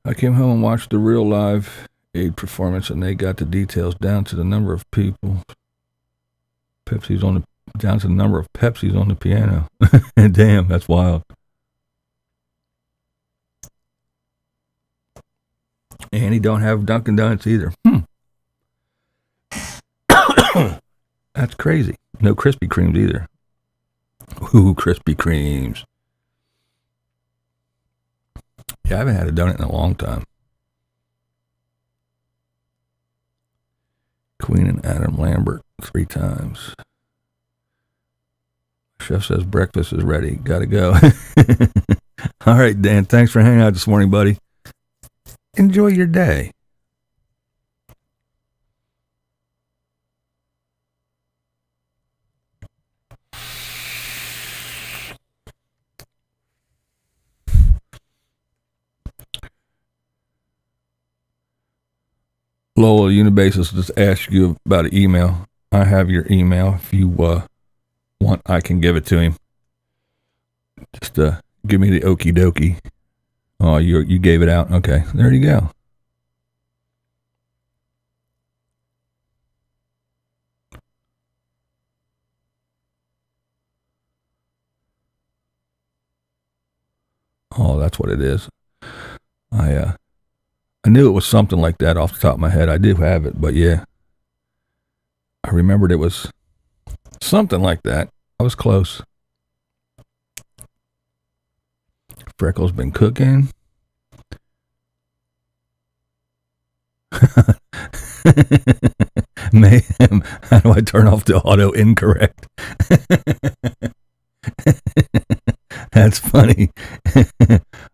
I came home and watched the real Live Aid performance, and they got the details down to the number of people. Down to the number of Pepsis on the piano. Damn, that's wild. And he don't have Dunkin' Donuts either. That's crazy. No Krispy Kremes either. Ooh, Krispy Kremes. Yeah, I haven't had a donut in a long time. Queen and Adam Lambert 3 times. Chef says breakfast is ready. Gotta go. All right, Dan. Thanks for hanging out this morning, buddy. Enjoy your day. Lola, Unabassist just asked you about an email. I have your email. If you want, I can give it to him. Just give me the okie dokie. Oh, you gave it out. Okay, there you go. Oh, that's what it is. I knew it was something like that off the top of my head. I do have it, but yeah. I remembered it was something like that. I was close. Freckles been cooking. Mayhem. How do I turn off the auto incorrect? That's funny.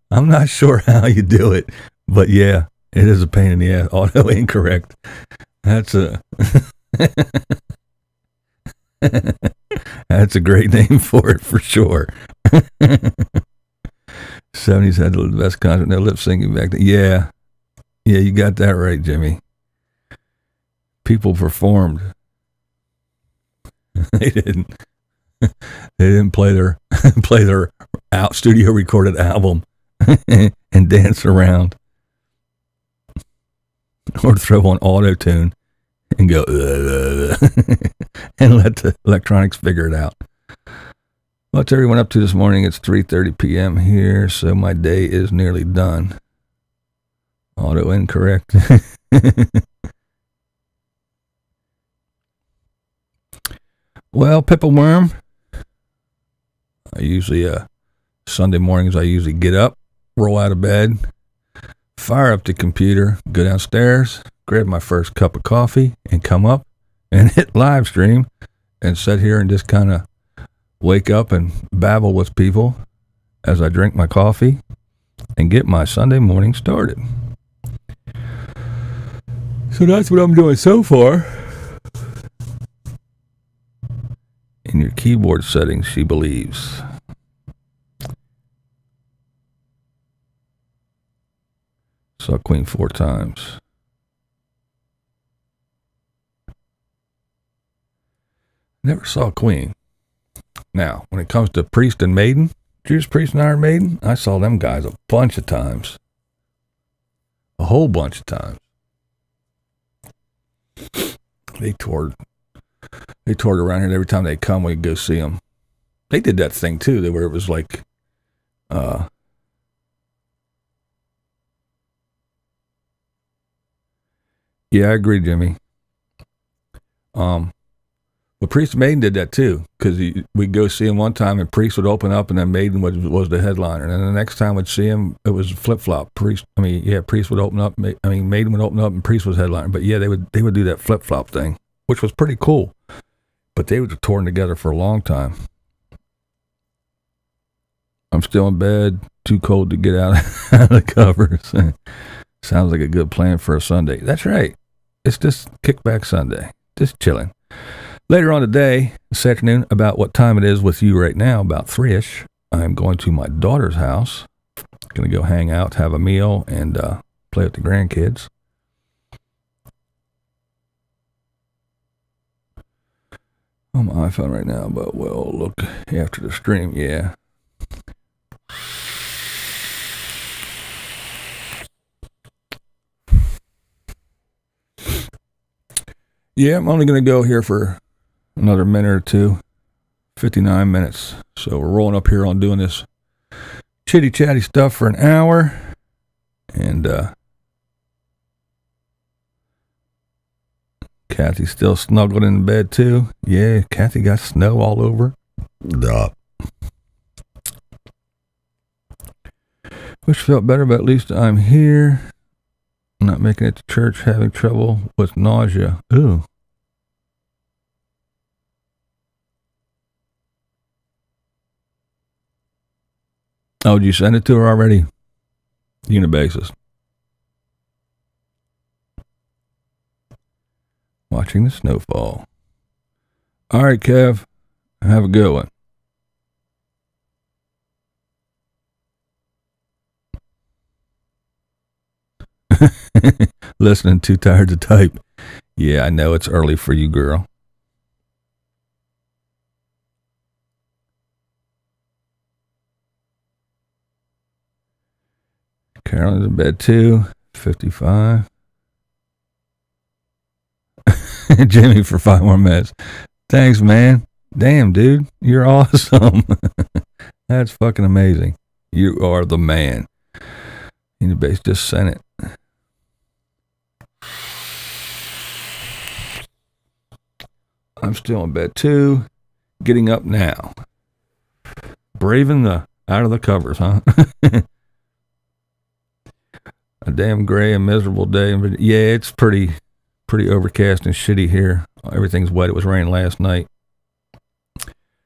I'm not sure how you do it, but yeah, it is a pain in the ass. Auto incorrect. That's a that's a great name for it for sure. 70s had the best concert. No lip syncing back then. Yeah, you got that right, Jimmy. People performed. They didn't. They didn't play their out studio recorded album and dance around, or throw on auto tune and go and let the electronics figure it out. What's everyone up to this morning? It's 3:30 p.m. here, so my day is nearly done. Auto incorrect. Well, Pippleworm, I usually, Sunday mornings, I usually get up, roll out of bed, fire up the computer, go downstairs, grab my first cup of coffee, and come up and hit live stream and sit here and just kind of wake up and babble with people as I drink my coffee and get my Sunday morning started. So that's what I'm doing so far. In your keyboard settings, she believes. Saw Queen 4 times. Never saw Queen. Now, when it comes to Priest and Maiden, Judas Priest and Iron Maiden, I saw them guys a bunch of times. A whole bunch of times. They toured around here, and every time they come, we'd go see them. They did that thing, too, where it was like, yeah, I agree, Jimmy. But Priest and Maiden did that, too, because we'd go see him one time, and Priest would open up, and then Maiden was the headliner. And then the next time we'd see him, it was flip-flop. Priest would open up, Maiden would open up, and Priest was headliner. But yeah, they would do that flip-flop thing, which was pretty cool. But they were touring together for a long time. I'm still in bed, too cold to get out of the covers. Sounds like a good plan for a Sunday. That's right. It's just kickback Sunday. Just chilling. Later on today, this afternoon, about what time it is with you right now, about 3-ish, I'm going to my daughter's house. Going to go hang out, have a meal, and play with the grandkids. On my iPhone right now, but we'll look after the stream. Yeah. Yeah, I'm only going to go here for another minute or two. 59 minutes. So we're rolling up here on doing this chitty chatty stuff for an hour. And Kathy's still snuggled in bed too. Yeah, Kathy got snow all over. Duh. Wish felt better, but at least I'm here. I'm not making it to church, having trouble with nausea. Ooh. Oh, did you send it to her already? Unabassist. Watching the snowfall. All right, Kev. Have a good one. Listening, too tired to type. Yeah, I know it's early for you, girl. Carolyn's in bed too. 55. Jimmy for 5 more minutes. Thanks, man. Damn, dude. You're awesome. That's fucking amazing. You are the man. Unabassist just sent it. I'm still in bed too. Getting up now. Braving the out of the covers, huh? A damn gray and miserable day. Yeah, it's pretty overcast and shitty here. Everything's wet. It was raining last night.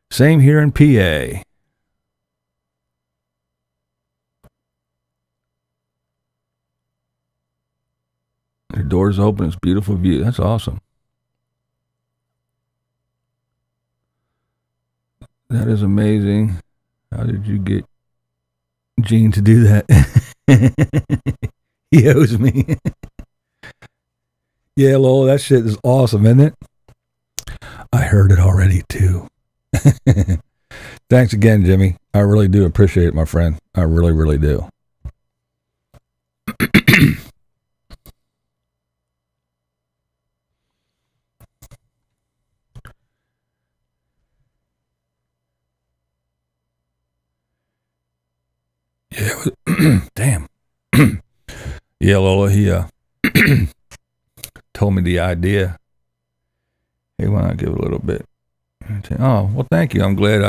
Same here in PA. The doors open. It's beautiful view. That's awesome. That is amazing. How did you get Gene to do that? He owes me. Yeah, Lowell, that shit is awesome, isn't it? I heard it already, too. Thanks again, Jimmy. I really do appreciate it, my friend. I really, really do. Yeah, damn. Yeah, Lola, he told me the idea. Hey, why not give it a little bit? Oh, well, thank you. I'm glad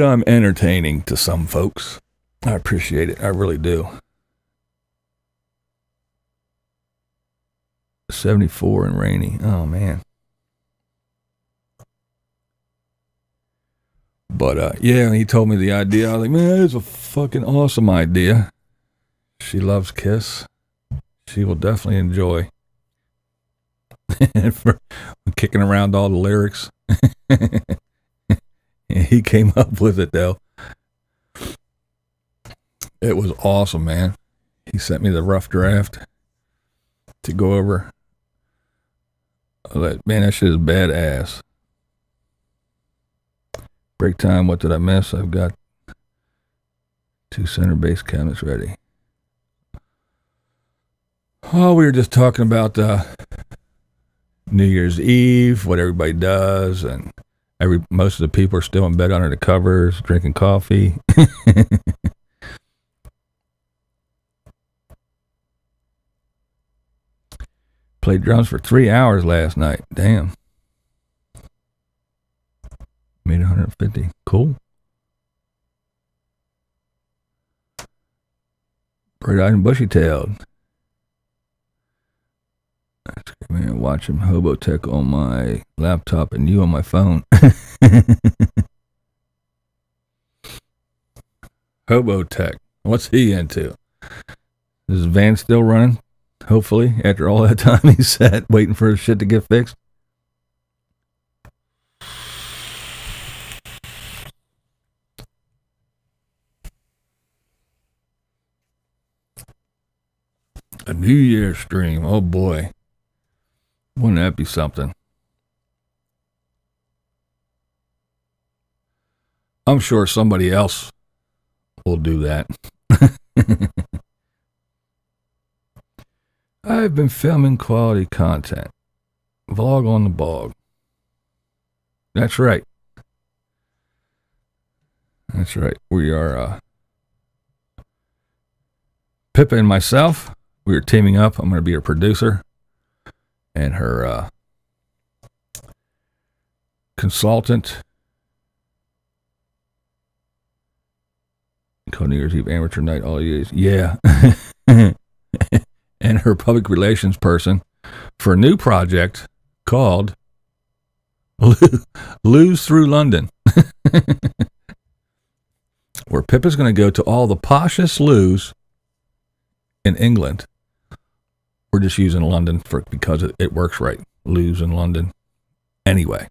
I'm entertaining to some folks. I appreciate it. I really do. 74 and rainy. Oh, man. But, yeah, he told me the idea. I was like, man, it's a fucking awesome idea. She loves Kiss. She will definitely enjoy. For kicking around all the lyrics. He came up with it, though. It was awesome, man. He sent me the rough draft to go over. Man, that shit is badass. Break time, what did I miss? I've got 2 center bass cabinets ready. Oh, we were just talking about New Year's Eve, what everybody does, and most of the people are still in bed under the covers, drinking coffee. Played drums for 3 hours last night. Damn. Made 150. Cool. Bright-eyed and bushy-tailed. Man, watch him Hobotech on my laptop and you on my phone. Hobotech. What's he into? Is his van still running? Hopefully, after all that time he sat waiting for his shit to get fixed. A New Year's stream. Oh boy. Wouldn't that be something? I'm sure somebody else will do that. I've been filming quality content. Vlog on the bog. That's right. That's right. We are, Pippa and myself, we are teaming up. I'm going to be her producer and her consultant. New Year's Eve amateur night all years. Yeah. And her public relations person for a new project called Lose Through London. Where Pippa's going to go to all the poshest loos in England. We're just using London because it works right. Loos in London. Anyway.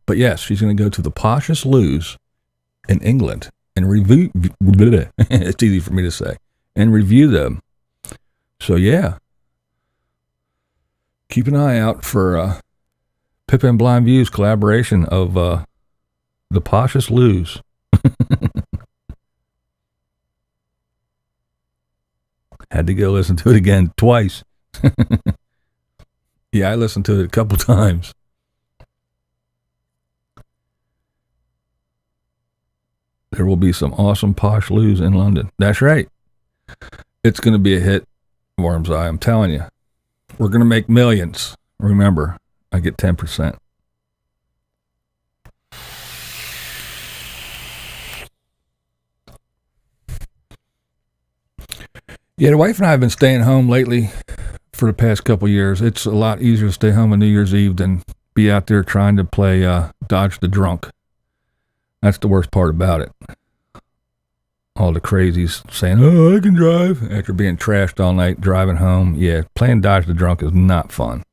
But yes, she's going to go to the poshest loos in England and review. It's easy for me to say. And review them. So yeah. Keep an eye out for Pippa and BlindViews collaboration of the poshest loos. Had to go listen to it again twice. Yeah, I listened to it a couple times. There will be some awesome posh loos in London. That's right. It's going to be a hit, Worm's Eye. I'm telling you. We're going to make millions. Remember, I get 10%. Yeah, the wife and I have been staying home lately for the past couple years. It's a lot easier to stay home on New Year's Eve than be out there trying to play Dodge the Drunk. That's the worst part about it. All the crazies saying, oh, I can drive, after being trashed all night driving home. Yeah, playing Dodge the Drunk is not fun.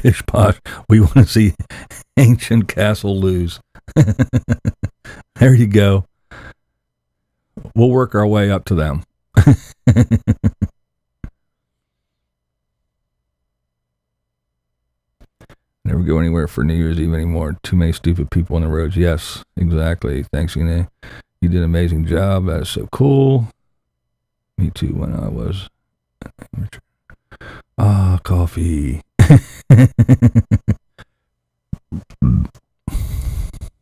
Bish Posh, we want to see Ancient Castle lose. There you go. We'll work our way up to them. Never go anywhere for New Year's Eve anymore. Too many stupid people on the roads. Yes, exactly. Thanks, Ine. You did an amazing job. That is so cool. Me too, when I was. Coffee.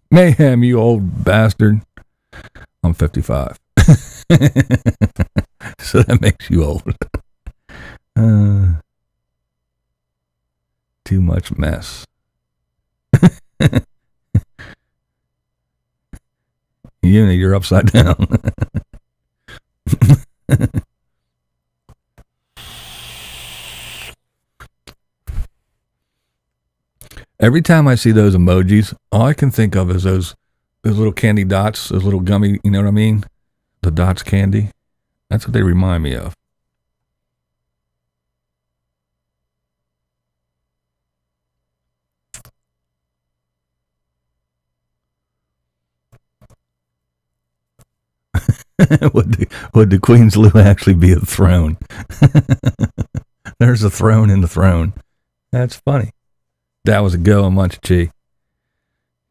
Mayhem, you old bastard. I'm 55. So that makes you old. Too much mess. You're upside down. Every time I see those emojis, all I can think of is those little candy dots, those little gummy, you know what I mean? The dots candy. That's what they remind me of. Would the Queen's Lou actually be a throne? There's a throne in the throne. That's funny. That was a go on Munch Chi.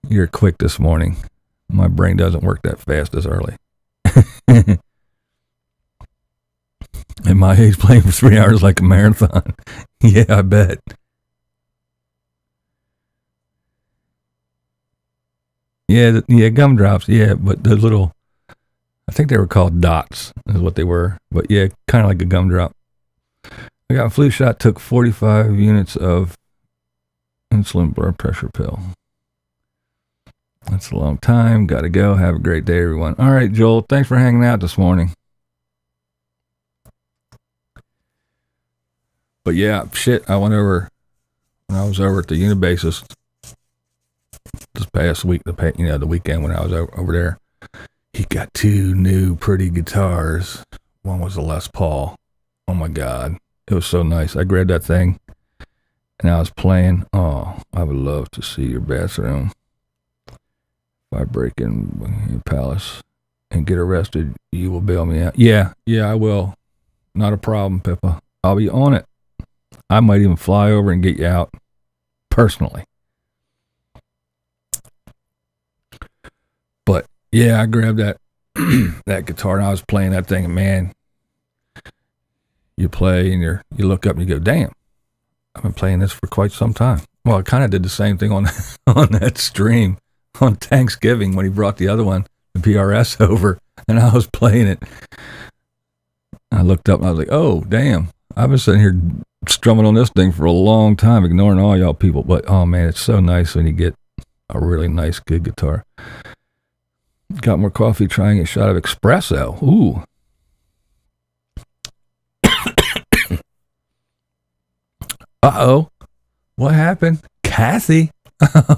You're quick this morning. My brain doesn't work that fast this early. At my age, playing for 3 hours like a marathon. Yeah, I bet. Yeah, gumdrops. Yeah, but the little, I think they were called dots, is what they were. But yeah, kind of like a gumdrop. I got a flu shot, took 45 units of insulin blood pressure pill. That's a long time. Gotta go. Have a great day, everyone. All right, Joel, thanks for hanging out this morning. But yeah, shit, I went over, when I was over at the Unabassist this past week, the weekend when I was over there, he got 2 new pretty guitars. One was a Les Paul. Oh my God. It was so nice. I grabbed that thing and I was playing. Oh, I would love to see your bathroom. If I break in your palace and get arrested, you will bail me out. Yeah, I will. Not a problem, Pippa. I'll be on it. I might even fly over and get you out personally. But yeah, I grabbed that that guitar and I was playing that thing, and man, you play and you look up and you go, damn, I've been playing this for quite some time. Well, I kind of did the same thing on that stream on Thanksgiving when he brought the other one, the PRS, over, and I was playing it. I looked up and I was like, oh, damn, I've been sitting here strumming on this thing for a long time, ignoring all y'all people. But oh man, it's so nice when you get a really nice, good guitar. Got more coffee, trying a shot of espresso. Ooh. Uh-oh. What happened? Kathy.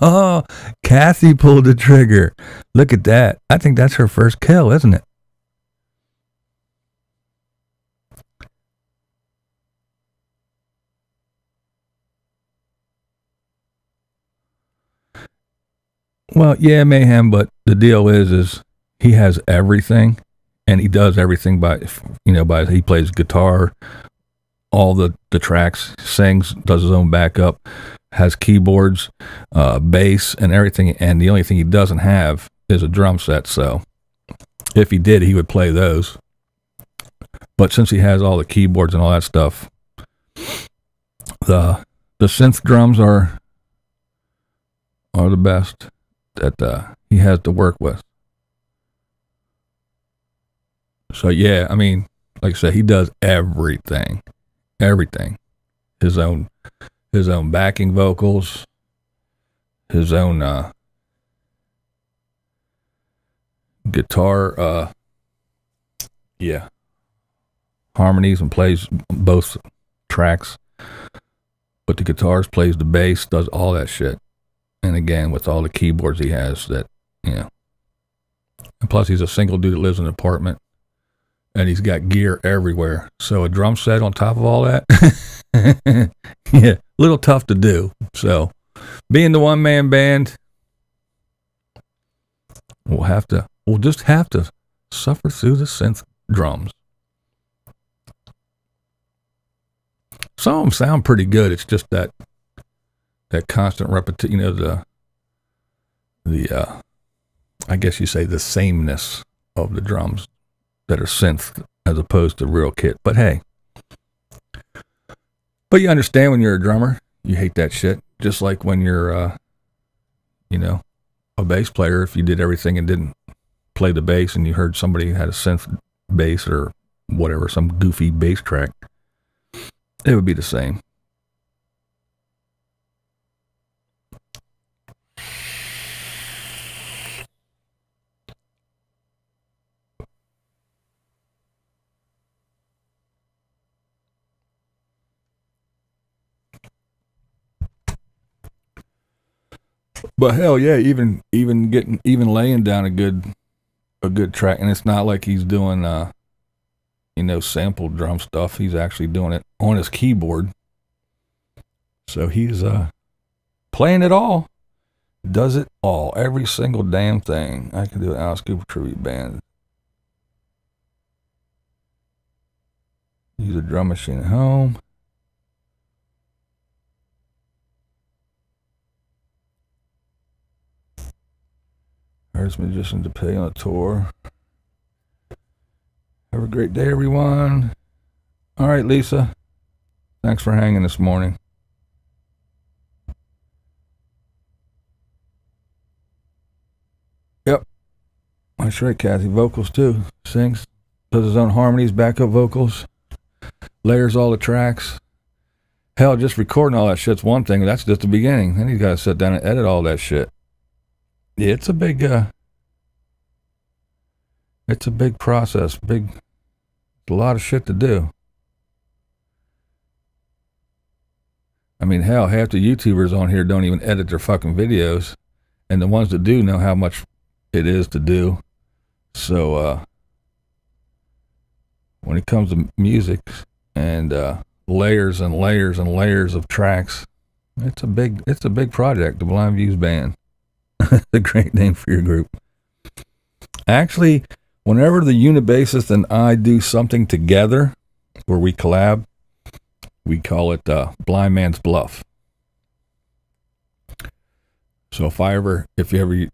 Oh, Kathy pulled the trigger. Look at that. I think that's her first kill, isn't it? Well, yeah, Mayhem, but the deal is he has everything, and he does everything by he plays guitar, all the tracks, sings, does his own backup, has keyboards, bass, and everything, and the only thing he doesn't have is a drum set, so if he did, he would play those. But since he has all the keyboards and all that stuff, the synth drums are the best that he has to work with. So yeah, I mean, like I said, he does everything. His own backing vocals, his own guitar, yeah, harmonies and plays both tracks. But the guitars, plays the bass, does all that shit. And again, with all the keyboards he has, that, you know. And plus, he's a single dude that lives in an apartment, and he's got gear everywhere. So a drum set on top of all that, yeah, a little tough to do. So being the one-man band, we'll just have to suffer through the synth drums. Some of them sound pretty good. It's just that constant repetition, you know, the I guess you say the sameness of the drums that are synth as opposed to real kit. But hey, but you understand when you're a drummer, you hate that shit. Just like when you're, you know, a bass player, if you did everything and didn't play the bass and you heard somebody had a synth bass or whatever, some goofy bass track, it would be the same. But hell yeah, even laying down a good track, and it's not like he's doing you know, sample drum stuff. He's actually doing it on his keyboard. So he's playing it all. Does it all. Every single damn thing. I can do an Alice Cooper tribute band. Use a drum machine at home. There's musicians to pay on a tour. Have a great day, everyone. All right, Lisa. Thanks for hanging this morning. Yep. That's right, Kathy. Vocals, too. Sings. Does his own harmonies, backup vocals. Layers all the tracks. Hell, just recording all that shit's one thing. That's just the beginning. Then he's got to sit down and edit all that shit. Yeah, it's a big process. A lot of shit to do. I mean, hell, half the YouTubers on here don't even edit their fucking videos, and the ones that do know how much it is to do. So, when it comes to music and layers and layers and layers of tracks, it's a big project. The BlindViews band. A great name for your group. Actually, whenever the Unabassist and I do something together where we collab, we call it Blind Man's Bluff. So if you ever,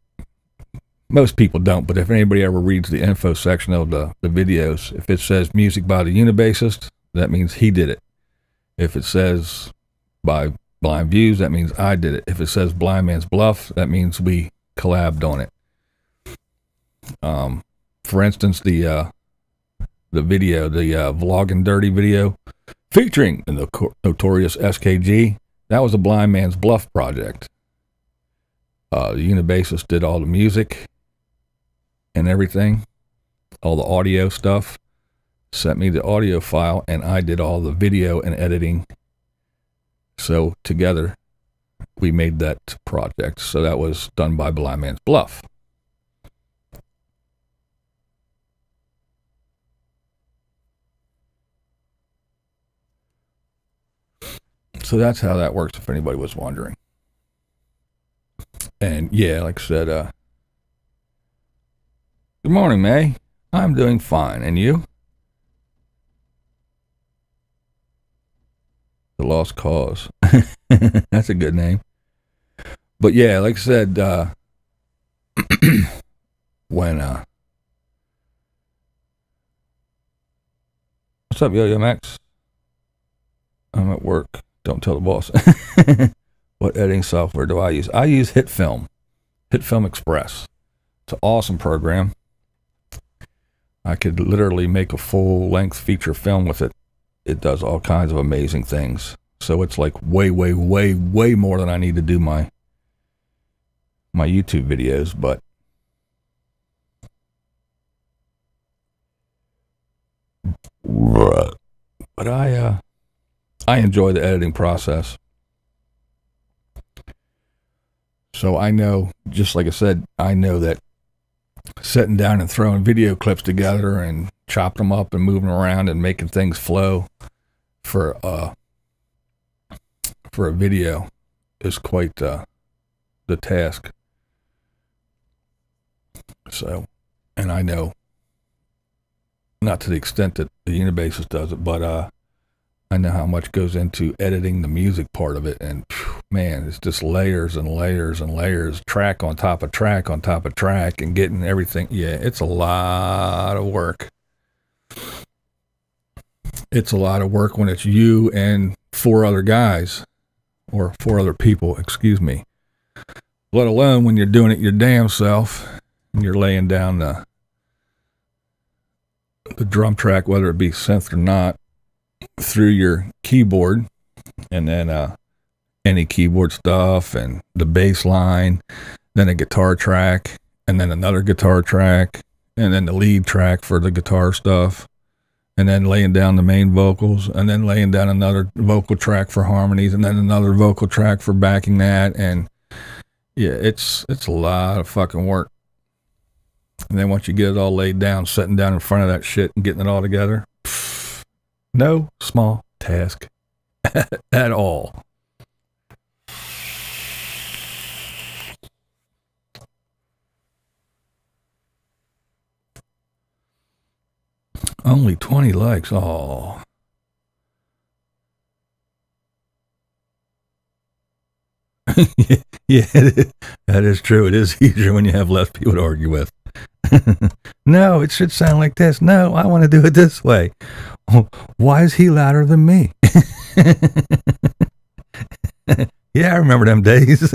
most people don't, but if anybody ever reads the info section of the videos, if it says music by the Unabassist, that means he did it. If it says by BlindViews, that means I did it. If it says Blind Man's Bluff, that means we collabed on it. For instance, the video, the Vlogging Dirty video featuring the notorious SKG, that was a Blind Man's Bluff project. The Unabassist did all the music and everything, all the audio stuff, sent me the audio file, and I did all the video and editing. So together, we made that project. So that was done by Blind Man's Bluff. So that's how that works, if anybody was wondering. And yeah, like I said, good morning, May. I'm doing fine. And you? The Lost Cause. That's a good name. But yeah, like I said, when what's up, Yo-Yo Max? I'm at work. Don't tell the boss. What editing software do I use? I use HitFilm Express. It's an awesome program. I could literally make a full-length feature film with it. It does all kinds of amazing things. So it's like way, way, way, way more than I need to do my YouTube videos. But But I enjoy the editing process. So I know, just like I said, I know that sitting down and throwing video clips together and chopping them up and moving around and making things flow for a video is quite the task. So, and I know, not to the extent that the Unabassist does it, but I know how much goes into editing the music part of it, and man, it's just layers and layers and layers, track on top of track on top of track, and getting everything. Yeah, it's a lot of work. It's a lot of work when it's you and 4 other guys, or 4 other people, excuse me. Let alone when you're doing it your damn self, and you're laying down the drum track, whether it be synth or not, through your keyboard, and then any keyboard stuff, and the bass line, then a guitar track, and then another guitar track, and then the lead track for the guitar stuff, and then laying down the main vocals, and then laying down another vocal track for harmonies, and then another vocal track for backing that. And yeah, it's a lot of fucking work. And then once you get it all laid down, sitting down in front of that shit and getting it all together, no small task at all. Only 20 likes. Oh. Yeah, that is true. It is easier when you have less people to argue with. No, it should sound like this. No, I want to do it this way. Oh, why is he louder than me? Yeah, I remember them days.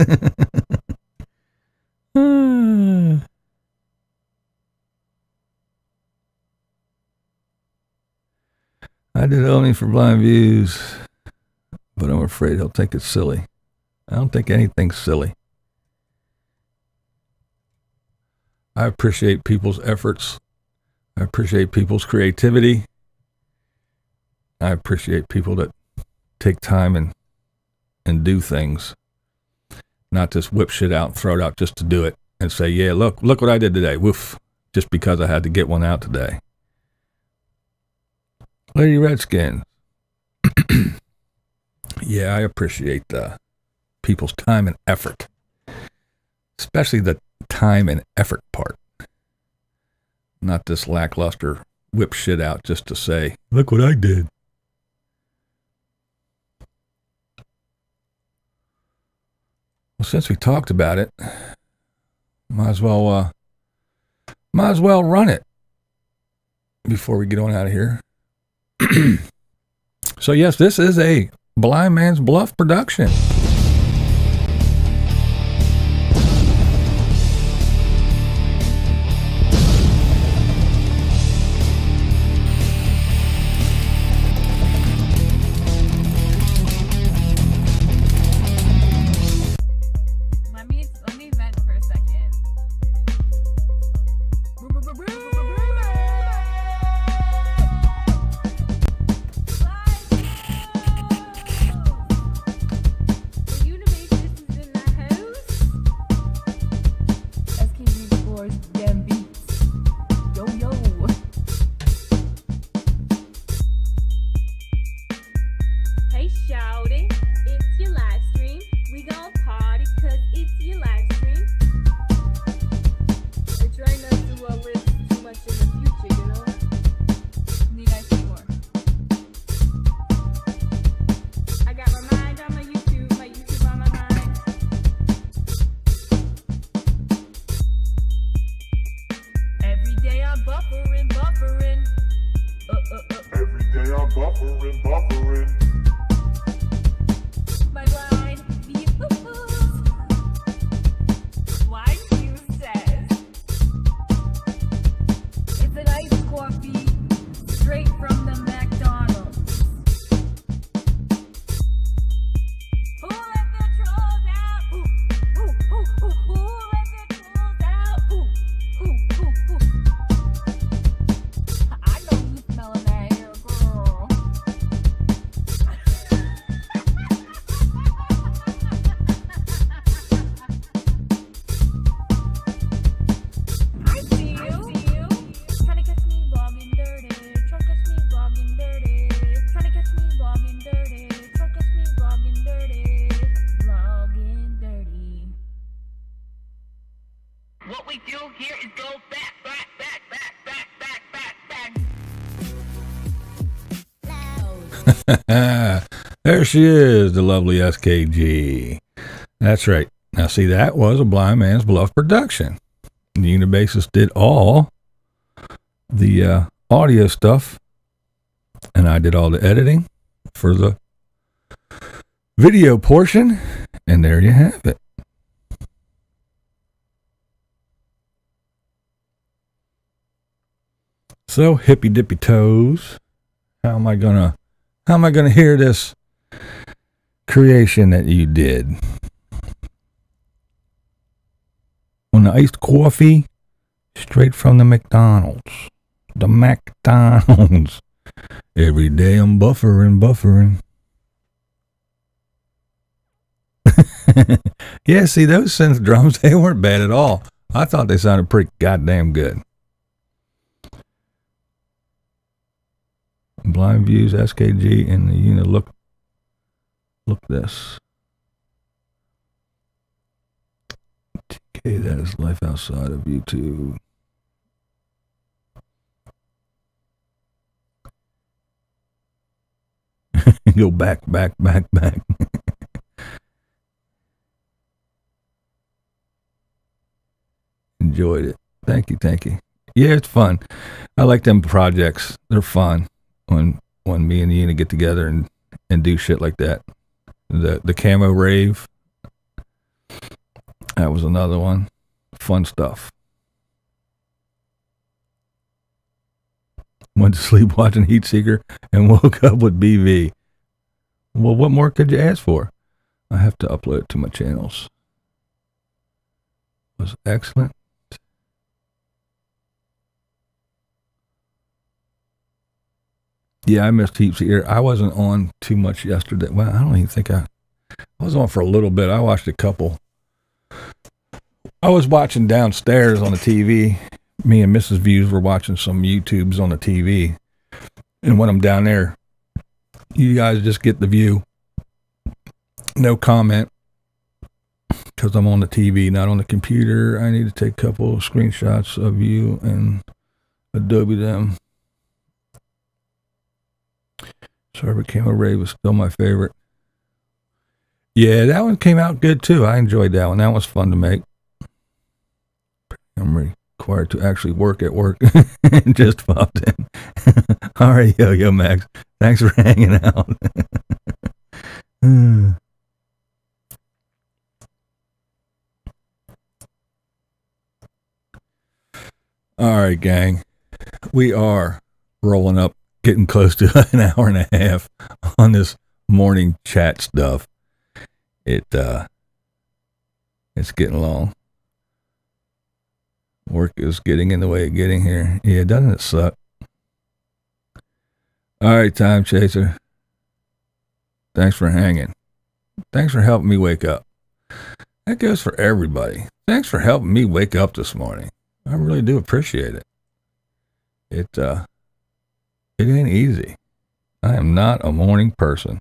I did it only for BlindViews, but I'm afraid he'll think it's silly. I don't think anything's silly. I appreciate people's efforts. I appreciate people's creativity. I appreciate people that take time and do things. Not just whip shit out and throw it out just to do it and say, yeah, look what I did today. Woof. Just because I had to get one out today. Lady Redskins. Yeah, I appreciate people's time and effort. Especially the time and effort part. Not this lackluster whip shit out just to say, look what I did. Well, since we talked about it, might as well run it before we get on out of here. So yes, this is a Blind Man's Bluff production. Let me vent for a second. buffering. My BlindViews. BlindViews says it's an iced coffee straight from the McDonald's. Who let the trolls out? Who let the trolls out? I know you smelling that hair, girl. There she is, the lovely SKG. That's right. Now, see, that was a Blind Man's Bluff production. The Unabassist did all the audio stuff, and I did all the editing for the video portion, and there you have it. So, hippy dippy toes. How am I gonna hear this creation that you did? On the iced coffee, straight from the McDonald's. The McDonald's. Every day I'm buffering. Yeah, see, those synth drums, they weren't bad at all. I thought they sounded pretty goddamn good. BlindViews, SKG, and the unit. Look this. TK, that is life outside of YouTube. Go back. Enjoyed it. Thank you. Yeah, it's fun. I like them projects. They're fun when me and the unit get together and do shit like that. The camo rave. That was another one. Fun stuff. Went to sleep watching Heatseeker and woke up with BV. Well, what more could you ask for? I have to upload it to my channels. It was excellent. Yeah, I missed Heatseeker. I wasn't on too much yesterday. Well, I don't even think I was on for a little bit. I watched a couple. I was watching downstairs on the TV. Me and Mrs. Views were watching some YouTubes on the TV. And when I'm down there, you guys just get the view. No comment. Because I'm on the TV, not on the computer. I need to take a couple of screenshots of you and Adobe them. Server Camo Ray was still my favorite. Yeah, that one came out good too. I enjoyed that one. That was fun to make. I'm required to actually work at work. Just popped in. All right, yo, Max. Thanks for hanging out. All right, gang. We are rolling up, getting close to an hour and a half on this morning chat stuff. It's getting long. Work is getting in the way of getting here. Yeah, doesn't it suck? All right, Time Chaser. Thanks for hanging. Thanks for helping me wake up. That goes for everybody. Thanks for helping me wake up this morning. I really do appreciate it. It ain't easy. I am not a morning person.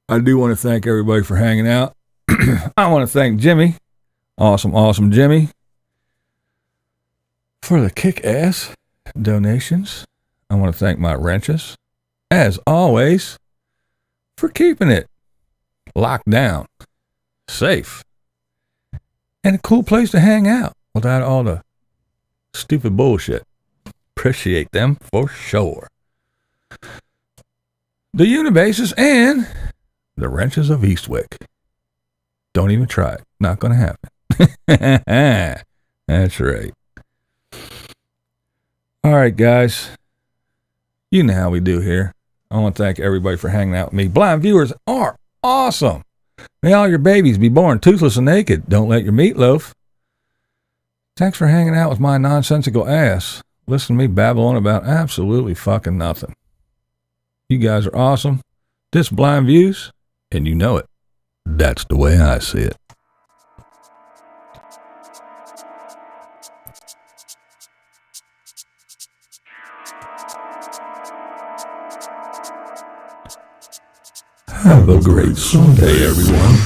I do want to thank everybody for hanging out. I want to thank Jimmy, awesome Jimmy, for the kick-ass donations. I want to thank my wrenches, as always, for keeping it locked down, safe, and a cool place to hang out without all the stupid bullshit. Appreciate them for sure. The Unabassist and the wrenches of Eastwick. Don't even try it. Not going to happen. That's right. All right, guys. You know how we do here. I want to thank everybody for hanging out with me. Blind viewers are awesome. May all your babies be born toothless and naked. Don't let your meatloaf. Thanks for hanging out with my nonsensical ass. Listen to me babble on about absolutely fucking nothing. You guys are awesome. This Blind Views, and you know it. That's the way I see it. Have a great Sunday, everyone.